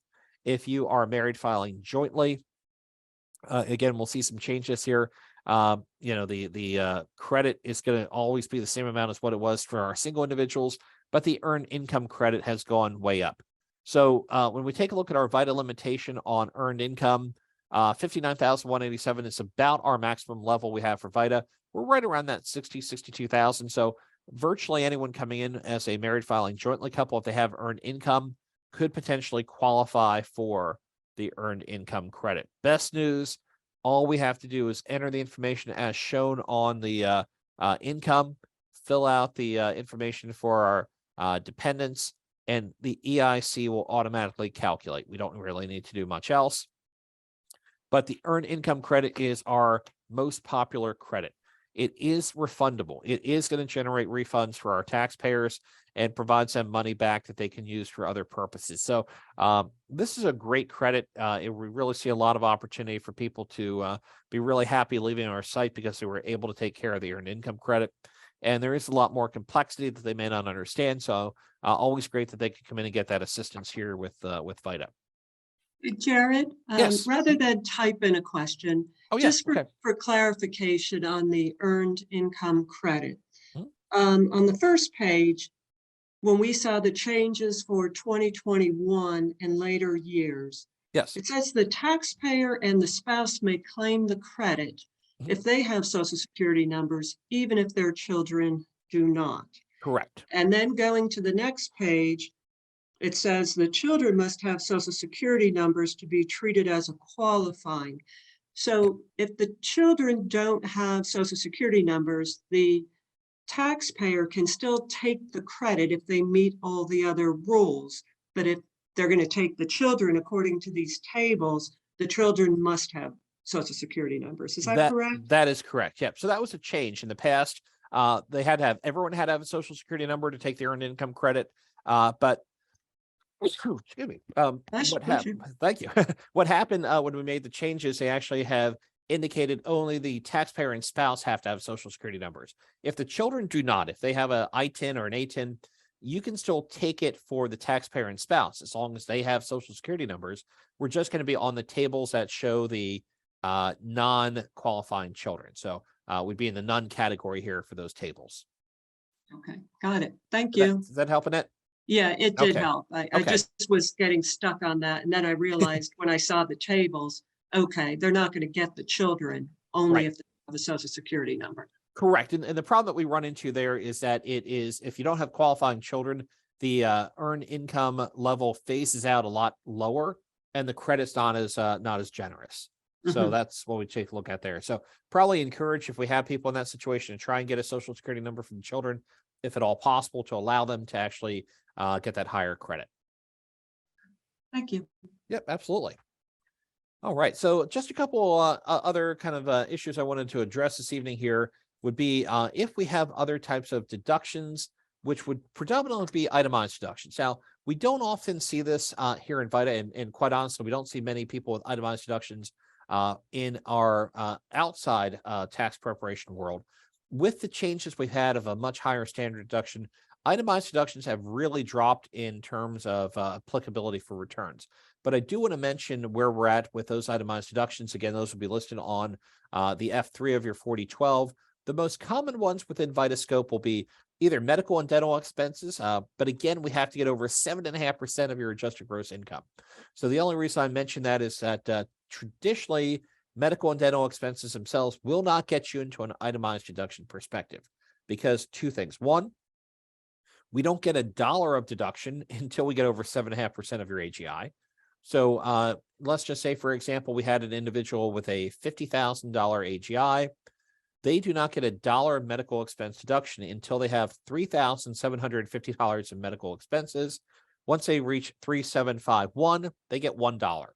If you are married filing jointly, Again, we'll see some changes here. The credit is going to always be the same amount as what it was for our single individuals, but the earned income credit has gone way up. So when we take a look at our VITA limitation on earned income, 59,187 is about our maximum level we have for VITA. We're right around that 62,000. So virtually anyone coming in as a married filing jointly couple, if they have earned income, could potentially qualify for the earned income credit. Best news, all we have to do is enter the information as shown on the income, fill out the information for our dependents, and the EIC will automatically calculate. We don't really need to do much else. But the earned income credit is our most popular credit. It is refundable. It is going to generate refunds for our taxpayers and provides them money back that they can use for other purposes. So this is a great credit. We really see a lot of opportunity for people to be really happy leaving our site because they were able to take care of the earned income credit. And there is a lot more complexity that they may not understand. So always great that they can come in and get that assistance here with VITA. Jared, yes. Rather than type in a question, just for clarification on the earned income credit. On the first page, when we saw the changes for 2021 and later years, yes, it says the taxpayer and the spouse may claim the credit if they have Social Security numbers, even if their children do not. Correct. And then going to the next page, it says the children must have Social Security numbers to be treated as a qualifying. So if the children don't have Social Security numbers, the taxpayer can still take the credit if they meet all the other rules. But if they're going to take the children according to these tables, the children must have Social Security numbers. Is that correct? That is correct. Yep. So that was a change in the past. They had to have, everyone had to have a Social Security number to take the earned income credit. But excuse me. What happened? Thank you. What happened when we made the changes? They actually have indicated only the taxpayer and spouse have to have Social Security numbers. If the children do not, if they have an I-10 or an A-10, you can still take it for the taxpayer and spouse as long as they have Social Security numbers. We're just going to be on the tables that show the non-qualifying children. So we'd be in the none category here for those tables. Okay, got it. Thank you. Is that helping it? Yeah, it did help. I just was getting stuck on that. And then I realized when I saw the tables, okay, they're not going to get the children only if they have a Social Security number. Correct. And the problem that we run into there is that it is, if you don't have qualifying children, the earned income level phases out a lot lower and the credit's not as generous. So that's what we take a look at there. So probably encourage, if we have people in that situation, to try and get a Social Security number from the children, if at all possible, to allow them to actually get that higher credit. Thank you. Yep, absolutely. All right. So just a couple other kind of issues I wanted to address this evening here would be if we have other types of deductions, which would predominantly be itemized deductions. Now, we don't often see this here in VITA, and quite honestly, we don't see many people with itemized deductions in our outside tax preparation world. With the changes we've had of a much higher standard deduction, itemized deductions have really dropped in terms of applicability for returns. But I do want to mention where we're at with those itemized deductions. Again, those will be listed on the F3 of your 4012. The most common ones within VITA scope will be either medical and dental expenses, but again, we have to get over 7.5% of your adjusted gross income. So the only reason I mention that is that traditionally, medical and dental expenses themselves will not get you into an itemized deduction perspective because two things. One, we don't get $1 of deduction until we get over 7.5% of your AGI. So let's just say, for example, we had an individual with a $50,000 AGI. They do not get $1 medical expense deduction until they have $3,750 in medical expenses. Once they reach 3,751, they get $1.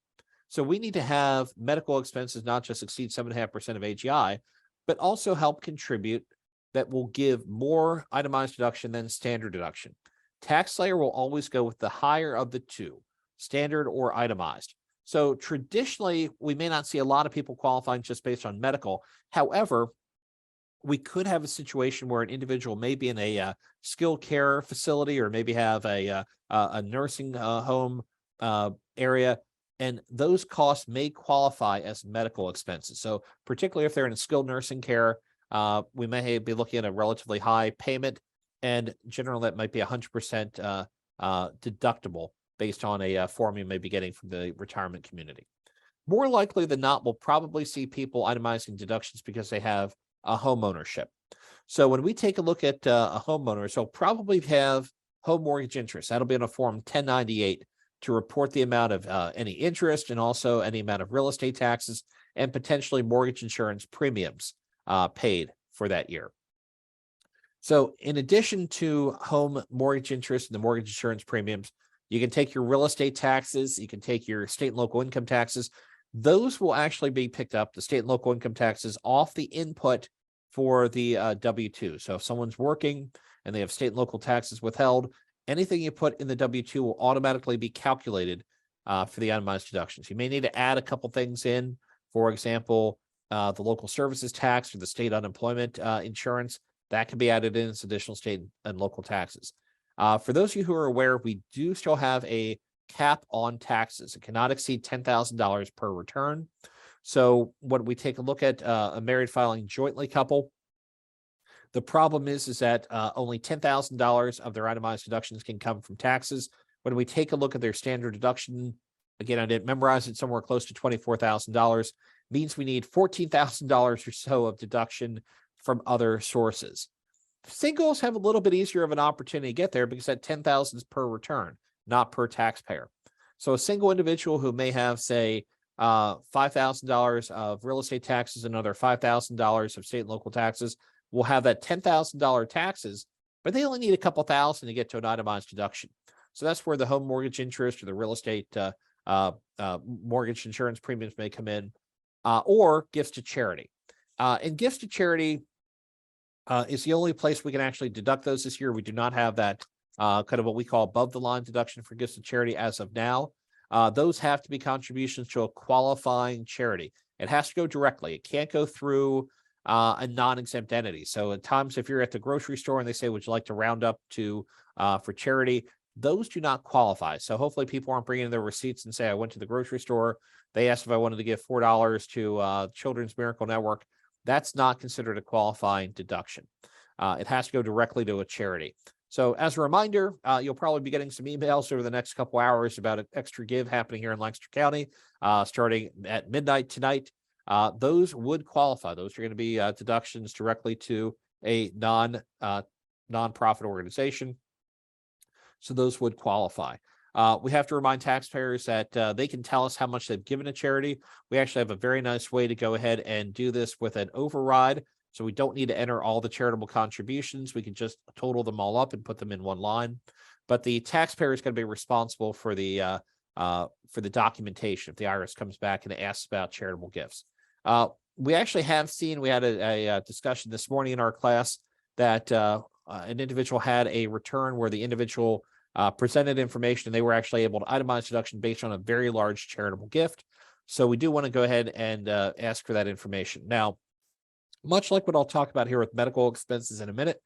So we need to have medical expenses not just exceed 7.5% of AGI, but also help contribute that will give more itemized deduction than standard deduction. TaxSlayer will always go with the higher of the two, standard or itemized. So traditionally, we may not see a lot of people qualifying just based on medical. However, we could have a situation where an individual may be in a skilled care facility or maybe have a nursing home area, and those costs may qualify as medical expenses. So particularly if they're in skilled nursing care, we may be looking at a relatively high payment, and generally that might be 100% deductible based on a form you may be getting from the retirement community. More likely than not, we'll probably see people itemizing deductions because they have a home ownership. So when we take a look at a homeowner, so probably have home mortgage interest. That'll be on a form 1098 to report the amount of any interest and also any amount of real estate taxes and potentially mortgage insurance premiums paid for that year. So in addition to home mortgage interest and the mortgage insurance premiums, you can take your real estate taxes, you can take your state and local income taxes. Those will actually be picked up, the state and local income taxes, off the input for the W-2. So if someone's working and they have state and local taxes withheld, anything you put in the W-2 will automatically be calculated for the itemized deductions. You may need to add a couple things in, for example, the local services tax or the state unemployment insurance. That can be added in as additional state and local taxes. For those of you who are aware, we do still have a cap on taxes. It cannot exceed $10,000 per return. So when we take a look at a married filing jointly couple, the problem is that only $10,000 of their itemized deductions can come from taxes. When we take a look at their standard deduction, again, I didn't memorize it, somewhere close to $24,000, means we need $14,000 or so of deduction from other sources. Singles have a little bit easier of an opportunity to get there because that $10,000 is per return, not per taxpayer. So a single individual who may have, say, $5,000 of real estate taxes, another $5,000 of state and local taxes, will have that $10,000 taxes, but they only need a couple thousand to get to an itemized deduction. So that's where the home mortgage interest or the real estate mortgage insurance premiums may come in, or gifts to charity. And gifts to charity is the only place we can actually deduct those this year. We do not have that kind of what we call above the line deduction for gifts to charity as of now. Those have to be contributions to a qualifying charity. It has to go directly. It can't go through a non-exempt entity. So at times, if you're at the grocery store and they say, would you like to round up to for charity, those do not qualify. So hopefully people aren't bringing in their receipts and say, I went to the grocery store. They asked if I wanted to give $4 to Children's Miracle Network. That's not considered a qualifying deduction. It has to go directly to a charity. So as a reminder, you'll probably be getting some emails over the next couple hours about an extra give happening here in Lancaster County, starting at midnight tonight. Those would qualify. Those are going to be deductions directly to a nonprofit organization. So those would qualify. We have to remind taxpayers that they can tell us how much they've given a charity. We actually have a very nice way to go ahead and do this with an override. So we don't need to enter all the charitable contributions. We can just total them all up and put them in one line. But the taxpayer is going to be responsible for the documentation if the IRS comes back and asks about charitable gifts. We actually have seen, we had a discussion this morning in our class that an individual had a return where the individual presented information and they were actually able to itemize deduction based on a very large charitable gift. So we do want to go ahead and ask for that information. Now, much like what I'll talk about here with medical expenses in a minute,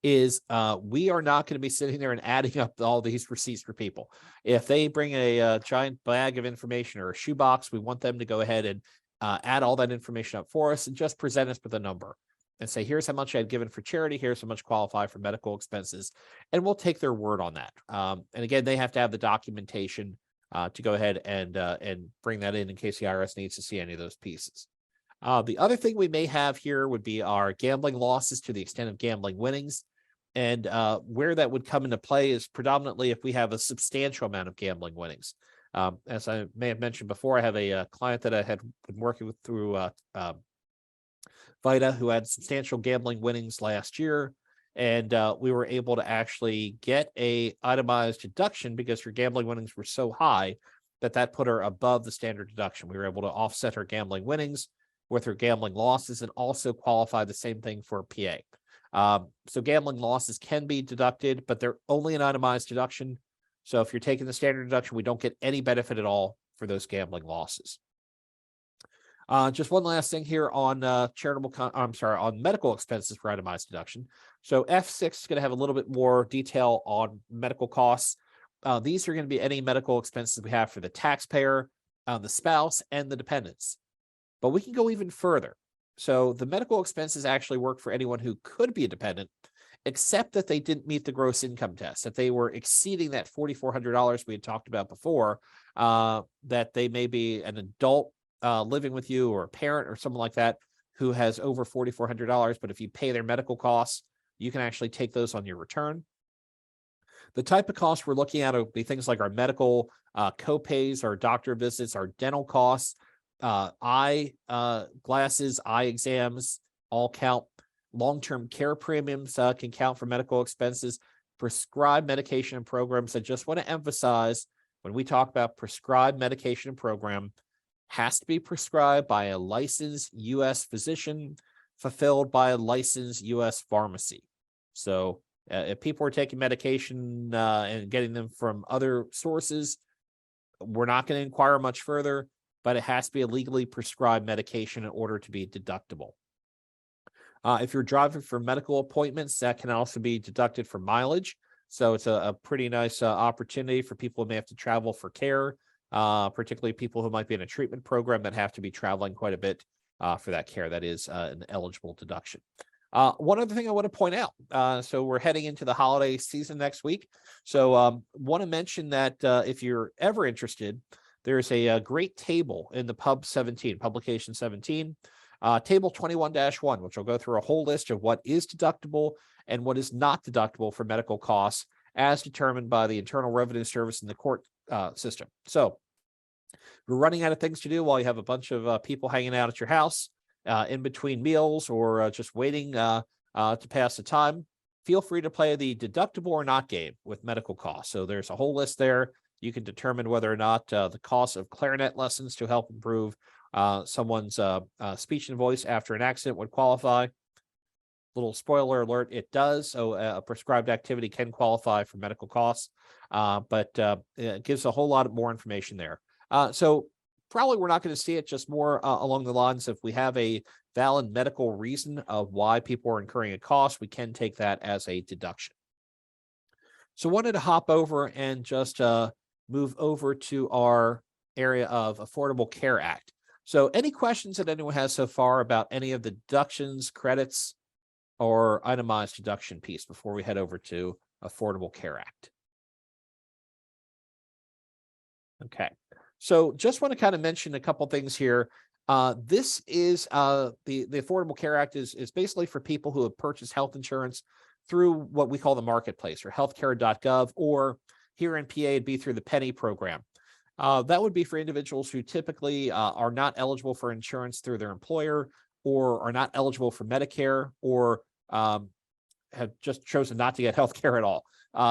is we are not going to be sitting there and adding up all these receipts for people. If they bring a giant bag of information or a shoebox, we want them to go ahead and add all that information up for us and just present us with a number and say, here's how much I had given for charity, here's how much qualify for medical expenses, and we'll take their word on that. And again, they have to have the documentation to go ahead and bring that in case the IRS needs to see any of those pieces. The other thing we may have here would be our gambling losses to the extent of gambling winnings. And where that would come into play is predominantly if we have a substantial amount of gambling winnings. As I may have mentioned before, I have a client that I had been working with through VITA who had substantial gambling winnings last year. And we were able to actually get a itemized deduction because her gambling winnings were so high that put her above the standard deduction. We were able to offset her gambling winnings with her gambling losses and also qualify the same thing for a PA. So gambling losses can be deducted, but they're only an itemized deduction. So if you're taking the standard deduction, we don't get any benefit at all for those gambling losses. Just one last thing here on on medical expenses for itemized deduction. So F6 is going to have a little bit more detail on medical costs. These are going to be any medical expenses we have for the taxpayer. the spouse, and the dependents. But we can go even further. So the medical expenses actually work for anyone who could be a dependent, except that they didn't meet the gross income test, that they were exceeding that $4,400 we had talked about before, that they may be an adult living with you or a parent or someone like that who has over $4,400. But if you pay their medical costs, you can actually take those on your return. The type of costs we're looking at will be things like our medical co-pays, our doctor visits, our dental costs, eye glasses, eye exams all count. Long-term care premiums can count for medical expenses. Prescribed medication and programs. I just want to emphasize, when we talk about prescribed medication and program, has to be prescribed by a licensed U.S. physician, fulfilled by a licensed U.S. pharmacy. So if people are taking medication and getting them from other sources, we're not going to inquire much further, but it has to be a legally prescribed medication in order to be deductible. If you're driving for medical appointments, that can also be deducted for mileage. So it's a pretty nice opportunity for people who may have to travel for care, particularly people who might be in a treatment program that have to be traveling quite a bit for that care. That is an eligible deduction. One other thing I want to point out, so we're heading into the holiday season next week. So want to mention that if you're ever interested, there's a great table in the publication 17, table 21-1, which will go through a whole list of what is deductible and what is not deductible for medical costs as determined by the Internal Revenue Service and the court system. So we're running out of things to do while you have a bunch of people hanging out at your house in between meals or just waiting to pass the time. Feel free to play the deductible or not game with medical costs. So there's a whole list there. You can determine whether or not the cost of clarinet lessons to help improve someone's speech and voice after an accident would qualify. Little spoiler alert, it does. So a prescribed activity can qualify for medical costs, but it gives a whole lot more information there. So probably we're not going to see it, just more along the lines, if we have a valid medical reason of why people are incurring a cost, we can take that as a deduction. So wanted to hop over and just move over to our area of Affordable Care Act. So any questions that anyone has so far about any of the deductions, credits, or itemized deduction piece before we head over to Affordable Care Act? Okay, so just want to kind of mention a couple things here. This is the Affordable Care Act is basically for people who have purchased health insurance through what we call the marketplace, or healthcare.gov, or here in PA, it'd be through the Penny program. That would be for individuals who typically are not eligible for insurance through their employer, or are not eligible for Medicare, or have just chosen not to get health care at all.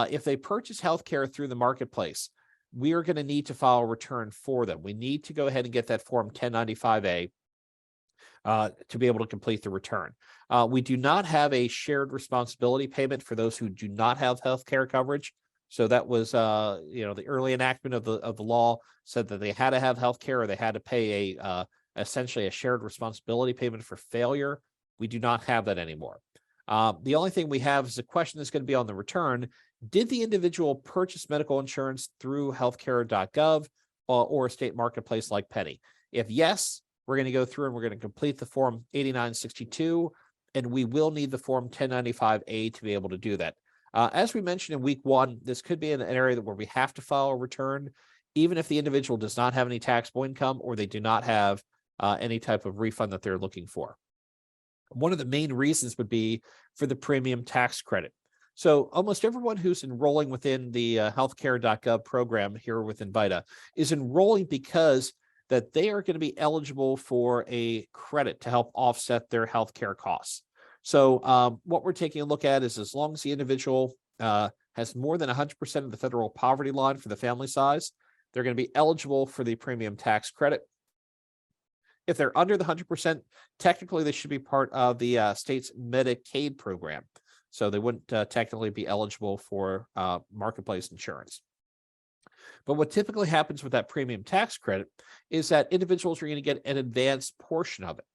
If they purchase health care through the marketplace, we are going to need to file a return for them. We need to go ahead and get that Form 1095A to be able to complete the return. We do not have a shared responsibility payment for those who do not have health care coverage. So that was, the early enactment of the law said that they had to have health care, or they had to pay essentially a shared responsibility payment for failure. We do not have that anymore. The only thing we have is a question that's going to be on the return. Did the individual purchase medical insurance through healthcare.gov or a state marketplace like Penny? If yes, we're going to go through and we're going to complete the Form 8962, and we will need the Form 1095A to be able to do that. As we mentioned in week one, this could be an area where we have to file a return, even if the individual does not have any taxable income, or they do not have any type of refund that they're looking for. One of the main reasons would be for the premium tax credit. So almost everyone who's enrolling within the healthcare.gov program here within VITA is enrolling because that they are going to be eligible for a credit to help offset their healthcare costs. So what we're taking a look at is, as long as the individual has more than 100% of the federal poverty line for the family size, they're going to be eligible for the premium tax credit. If they're under the 100%, technically they should be part of the state's Medicaid program. So they wouldn't technically be eligible for marketplace insurance. But what typically happens with that premium tax credit is that individuals are going to get an advanced portion of it.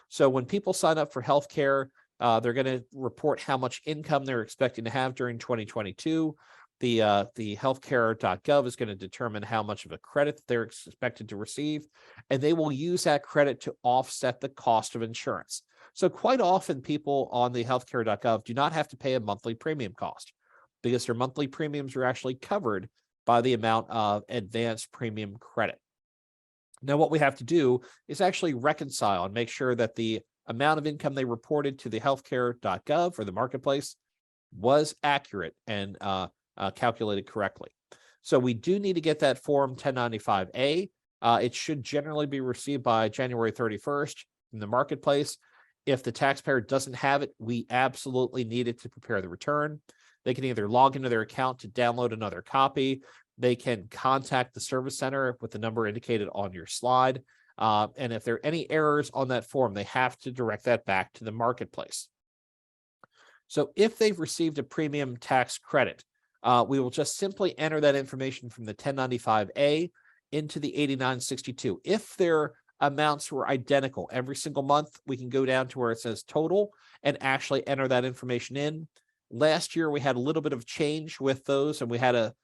So when people sign up for healthcare, they're going to report how much income they're expecting to have during 2022. the healthcare.gov is going to determine how much of a credit they're expected to receive, and they will use that credit to offset the cost of insurance. So quite often people on the healthcare.gov do not have to pay a monthly premium cost because their monthly premiums are actually covered by the amount of advanced premium credit. Now, what we have to do is actually reconcile and make sure that the amount of income they reported to the healthcare.gov or the marketplace was accurate and calculated correctly. So we do need to get that form 1095A. It should generally be received by January 31st in the marketplace. If the taxpayer doesn't have it, we absolutely need it to prepare the return. They can either log into their account to download another copy. They can contact the service center with the number indicated on your slide. And if there are any errors on that form, they have to direct that back to the marketplace. So if they've received a premium tax credit, we will just simply enter that information from the 1095A into the 8962. If their amounts were identical every single month, we can go down to where it says total and actually enter that information in. Last year, we had a little bit of change with those, and we had to,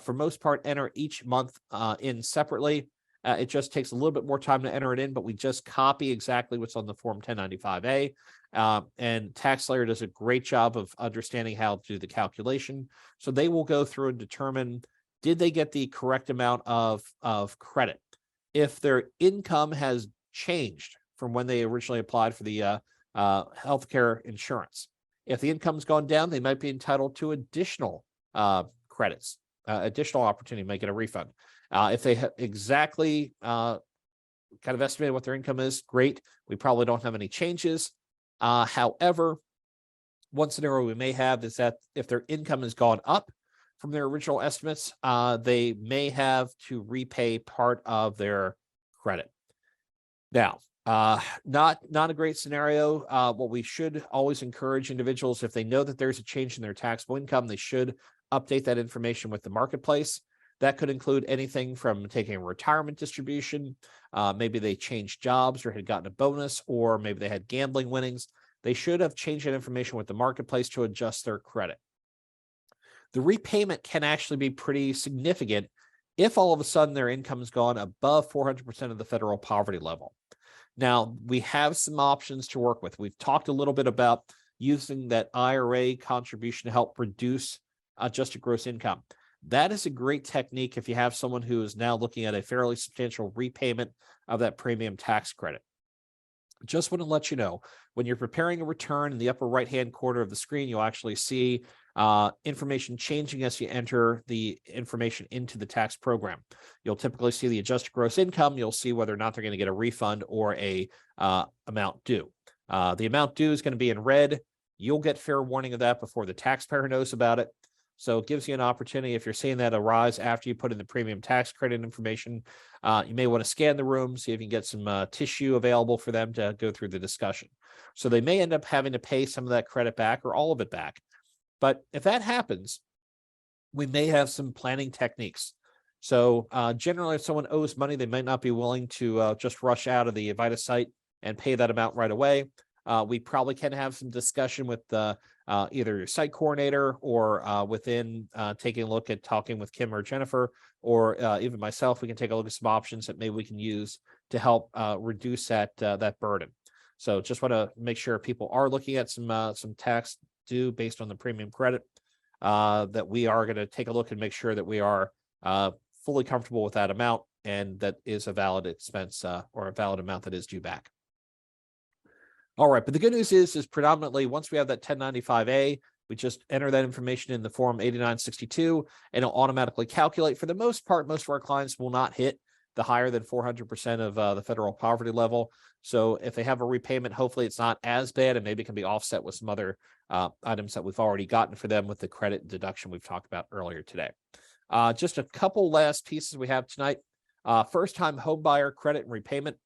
for most part, enter each month in separately. It just takes a little bit more time to enter it in, but we just copy exactly what's on the form 1095A. And TaxSlayer does a great job of understanding how to do the calculation. So they will go through and determine, did they get the correct amount of credit? If their income has changed from when they originally applied for the healthcare insurance, if the income's gone down, they might be entitled to additional credits, additional opportunity to make it a refund. If they have exactly kind of estimated what their income is, great. We probably don't have any changes. However, one scenario we may have is that if their income has gone up from their original estimates, they may have to repay part of their credit. Now, not a great scenario. What we should always encourage individuals, if they know that there's a change in their taxable income, they should update that information with the marketplace. That could include anything from taking a retirement distribution. Maybe they changed jobs or had gotten a bonus, or maybe they had gambling winnings. They should have changed that information with the marketplace to adjust their credit. The repayment can actually be pretty significant if all of a sudden their income has gone above 400% of the federal poverty level. Now, we have some options to work with. We've talked a little bit about using that IRA contribution to help reduce adjusted gross income. That is a great technique if you have someone who is now looking at a fairly substantial repayment of that premium tax credit. Just want to let you know, when you're preparing a return, in the upper right-hand corner of the screen, you'll actually see information changing as you enter the information into the tax program. You'll typically see the adjusted gross income. You'll see whether or not they're going to get a refund or a amount due. The amount due is going to be in red. You'll get fair warning of that before the taxpayer knows about it. So it gives you an opportunity, if you're seeing that arise after you put in the premium tax credit information, you may want to scan the room, see if you can get some tissue available for them to go through the discussion. So they may end up having to pay some of that credit back or all of it back. But if that happens, we may have some planning techniques. So generally, if someone owes money, they might not be willing to just rush out of the VITA site and pay that amount right away. We probably can have some discussion with either your site coordinator or within taking a look at talking with Kim or Jennifer, or even myself. We can take a look at some options that maybe we can use to help reduce that burden. So just want to make sure people are looking at some tax due based on the premium credit, that we are going to take a look and make sure that we are fully comfortable with that amount and that is a valid expense or a valid amount that is due back. All right, but the good news is predominantly once we have that 1095A, we just enter that information in the form 8962 and it'll automatically calculate. For the most part, most of our clients will not hit the higher than 400% of the federal poverty level. So if they have a repayment, hopefully it's not as bad and maybe it can be offset with some other items that we've already gotten for them with the credit and deduction we've talked about earlier today. Just a couple last pieces we have tonight. First-time home buyer credit and repayment.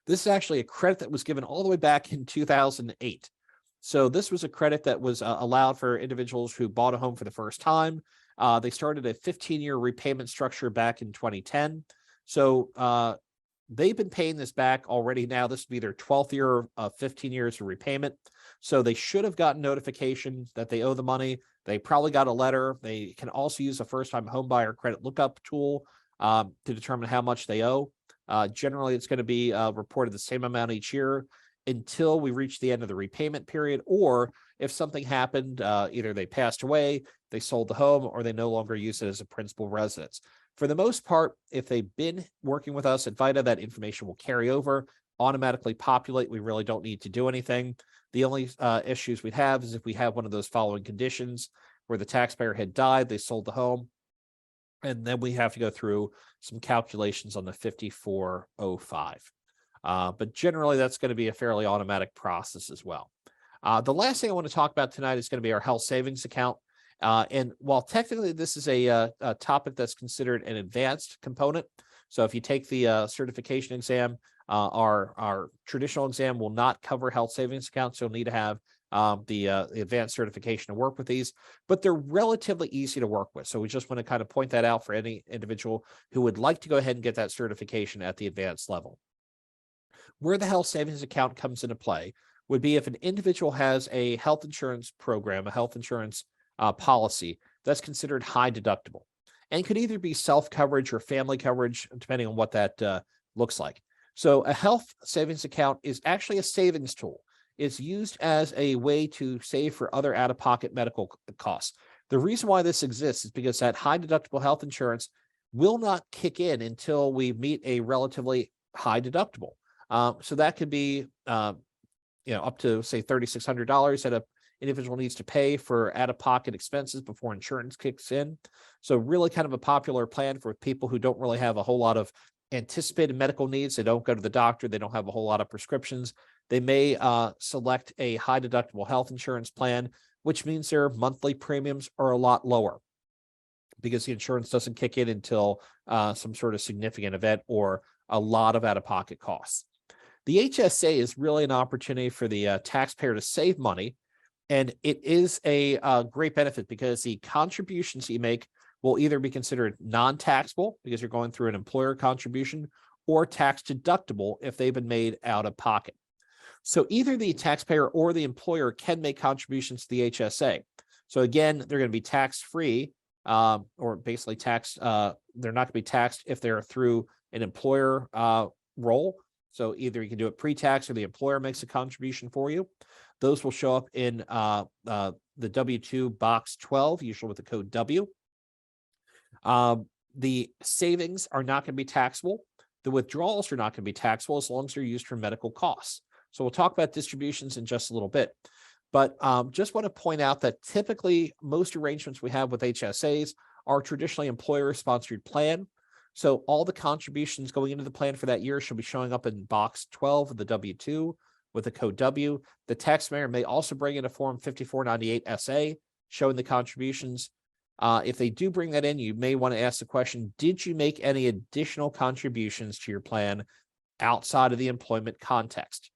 This is actually a credit that was given all the way back in 2008. So this was a credit that was allowed for individuals who bought a home for the first time. They started a 15-year repayment structure back in 2010. So they've been paying this back already now. This would be their 12th year of 15 years of repayment. So they should have gotten notification that they owe the money. They probably got a letter. They can also use a first-time homebuyer credit lookup tool to determine how much they owe. Generally, it's going to be reported the same amount each year until we reach the end of the repayment period, or if something happened, either they passed away, they sold the home, or they no longer use it as a principal residence. For the most part, if they've been working with us at VITA, that information will carry over, automatically populate. We really don't need to do anything. The only issues we'd have is if we have one of those following conditions where the taxpayer had died, they sold the home, and then we have to go through some calculations on the 5405. But generally, that's going to be a fairly automatic process as well. The last thing I want to talk about tonight is going to be our health savings account. And while technically this is a topic that's considered an advanced component, so if you take the certification exam, our traditional exam will not cover health savings accounts. You'll need to have the advanced certification to work with these, but they're relatively easy to work with. So we just want to kind of point that out for any individual who would like to go ahead and get that certification at the advanced level. Where the health savings account comes into play would be if an individual has a health insurance program, a health insurance policy that's considered high deductible, and could either be self-coverage or family coverage, depending on what that looks like. So a health savings account is actually a savings tool. It's used as a way to save for other out-of-pocket medical costs. The reason why this exists is because that high deductible health insurance will not kick in until we meet a relatively high deductible. So that could be, up to say $3,600 that an individual needs to pay for out-of-pocket expenses before insurance kicks in. So really kind of a popular plan for people who don't really have a whole lot of anticipated medical needs. They don't go to the doctor. They don't have a whole lot of prescriptions. They may select a high deductible health insurance plan, which means their monthly premiums are a lot lower because the insurance doesn't kick in until some sort of significant event or a lot of out-of-pocket costs. The HSA is really an opportunity for the taxpayer to save money, and it is a great benefit because the contributions you make will either be considered non-taxable because you're going through an employer contribution, or tax deductible if they've been made out of pocket. So either the taxpayer or the employer can make contributions to the HSA. So again, they're going to be tax-free, or basically taxed. They're not going to be taxed if they're through an employer role. So either you can do it pre-tax or the employer makes a contribution for you. Those will show up in the W-2 box 12, usually with the code W. The savings are not going to be taxable. The withdrawals are not going to be taxable as long as they're used for medical costs. So we'll talk about distributions in just a little bit. But just want to point out that typically most arrangements we have with HSAs are traditionally employer-sponsored plan. So all the contributions going into the plan for that year should be showing up in box 12 of the W-2 with the code W. The taxpayer may also bring in a form 5498 SA showing the contributions. If they do bring that in, you may want to ask the question, did you make any additional contributions to your plan outside of the employment context?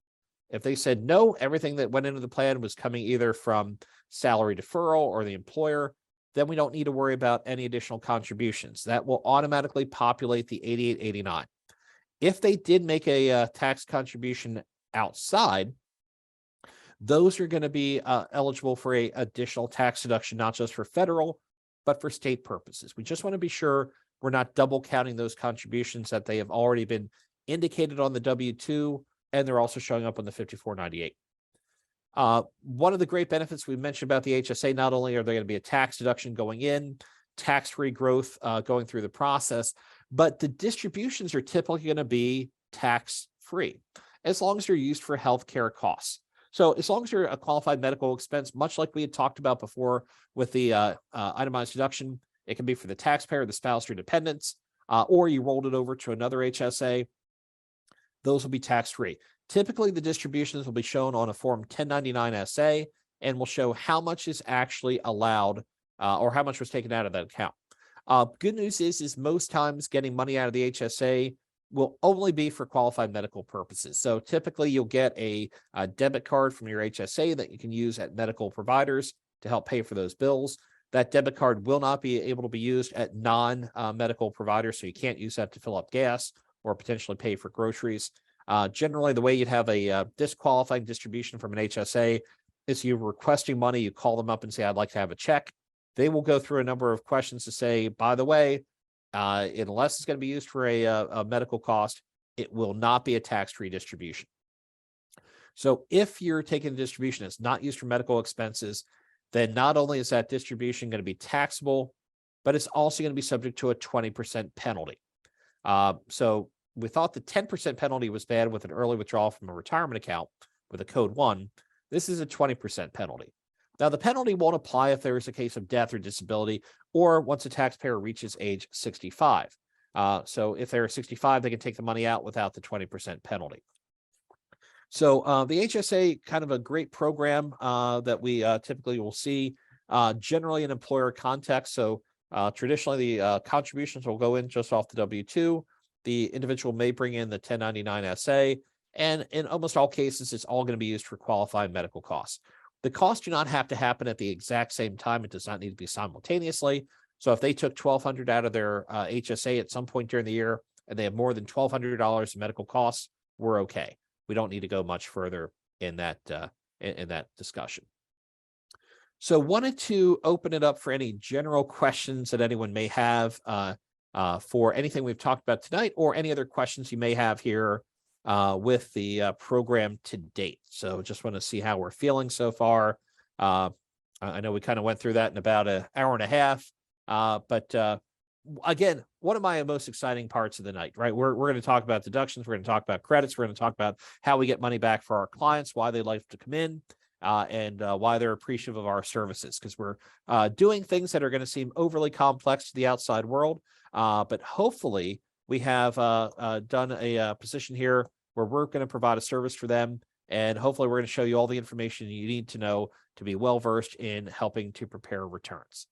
If they said no, everything that went into the plan was coming either from salary deferral or the employer, then we don't need to worry about any additional contributions. That will automatically populate the 8889. If they did make a tax contribution outside, those are going to be eligible for an additional tax deduction, not just for federal, but for state purposes. We just want to be sure we're not double counting those contributions, that they have already been indicated on the W-2, and they're also showing up on the 5498. One of the great benefits we mentioned about the HSA, not only are there going to be a tax deduction going in, tax-free growth going through the process, but the distributions are typically going to be tax-free as long as they're used for healthcare costs. So as long as you're a qualified medical expense, much like we had talked about before with the itemized deduction, it can be for the taxpayer, the spouse, or dependents, or you rolled it over to another HSA. Those will be tax-free. Typically, the distributions will be shown on a form 1099 SA and will show how much is actually allowed or how much was taken out of that account. Good news is most times getting money out of the HSA will only be for qualified medical purposes. So typically you'll get a debit card from your HSA that you can use at medical providers to help pay for those bills. That debit card will not be able to be used at non-medical providers, so you can't use that to fill up gas or potentially pay for groceries. Generally, the way you'd have a disqualifying distribution from an HSA is you're requesting money, you call them up and say, I'd like to have a check. They will go through a number of questions to say, by the way, unless it's going to be used for a medical cost, it will not be a tax-free distribution. So if you're taking a distribution that's not used for medical expenses, then not only is that distribution going to be taxable, but it's also going to be subject to a 20% penalty. So we thought the 10% penalty was bad with an early withdrawal from a retirement account with a code 1. This is a 20% penalty. Now, the penalty won't apply if there is a case of death or disability, or once a taxpayer reaches age 65. So if they're 65, they can take the money out without the 20% penalty. So the HSA, kind of a great program that we typically will see generally in employer context. So traditionally, the contributions will go in just off the W-2. The individual may bring in the 1099 SA, and in almost all cases, it's all going to be used for qualified medical costs. The costs do not have to happen at the exact same time. It does not need to be simultaneously. So if they took $1,200 out of their HSA at some point during the year, and they have more than $1,200 in medical costs, we're okay. We don't need to go much further in that discussion. So wanted to open it up for any general questions that anyone may have for anything we've talked about tonight, or any other questions you may have here with the program to date. So just want to see how we're feeling so far. I know we kind of went through that in about an hour and a half, but again, one of my most exciting parts of the night, right? We're going to talk about deductions. We're going to talk about credits. We're going to talk about how we get money back for our clients, why they like to come in, and why they're appreciative of our services, because we're doing things that are going to seem overly complex to the outside world. But hopefully we have done a position here where we're going to provide a service for them. And hopefully we're going to show you all the information you need to know to be well-versed in helping to prepare returns.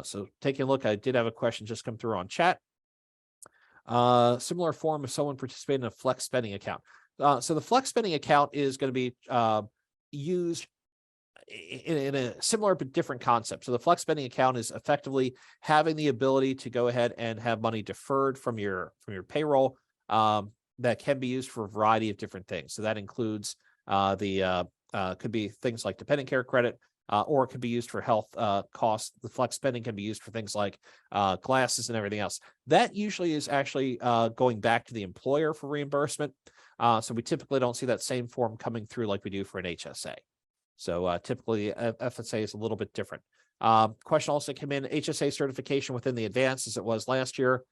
So taking a look, I did have a question just come through on chat. Similar form if someone participated in a flex spending account. So the flex spending account is going to be used in a similar but different concept. So the flex spending account is effectively having the ability to go ahead and have money deferred from your payroll that can be used for a variety of different things. So that includes could be things like dependent care credit, or it could be used for health costs. The flex spending can be used for things like glasses and everything else. That usually is actually going back to the employer for reimbursement. So we typically don't see that same form coming through like we do for an HSA. So typically FSA is a little bit different. Question also came in, HSA certification within the advanced as it was last year.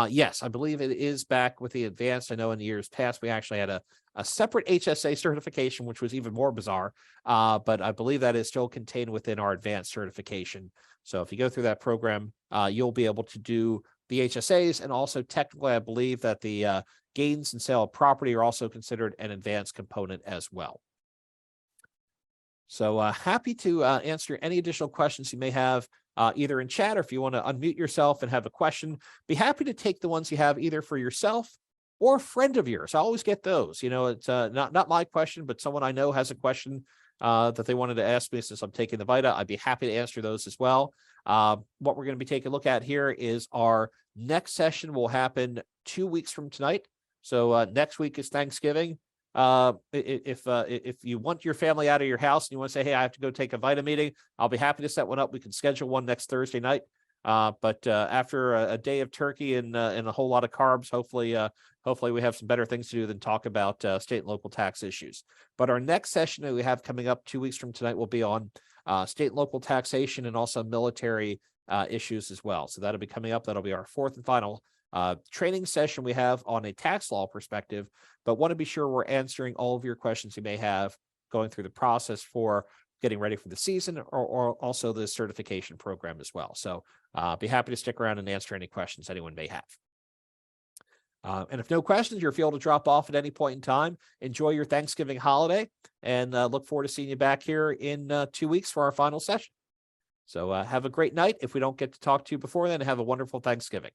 Yes, I believe it is back with the advanced. I know in years past, we actually had a separate HSA certification, which was even more bizarre. But I believe that is still contained within our advanced certification. So if you go through that program, you'll be able to do the HSAs. And also technically, I believe that the gains and sale of property are also considered an advanced component as well. So happy to answer any additional questions you may have, either in chat, or if you want to unmute yourself and have a question, be happy to take the ones you have either for yourself or a friend of yours. I always get those. You know, it's not my question, but someone I know has a question that they wanted to ask me since I'm taking the VITA. I'd be happy to answer those as well. What we're going to be taking a look at here is our next session will happen 2 weeks from tonight. So next week is Thanksgiving. If you want your family out of your house and you want to say, hey, I have to go take a VITA meeting, I'll be happy to set one up. We can schedule one next Thursday night. But after a day of turkey and a whole lot of carbs, hopefully we have some better things to do than talk about state and local tax issues. But our next session that we have coming up 2 weeks from tonight will be on state and local taxation and also military issues as well. So that'll be coming up. That'll be our fourth and final training session we have on a tax law perspective, but want to be sure we're answering all of your questions you may have going through the process for getting ready for the season, or also the certification program as well. So be happy to stick around and answer any questions anyone may have. And if no questions, you're able to drop off at any point in time. Enjoy your Thanksgiving holiday, and look forward to seeing you back here in 2 weeks for our final session. So have a great night. If we don't get to talk to you before then, have a wonderful Thanksgiving.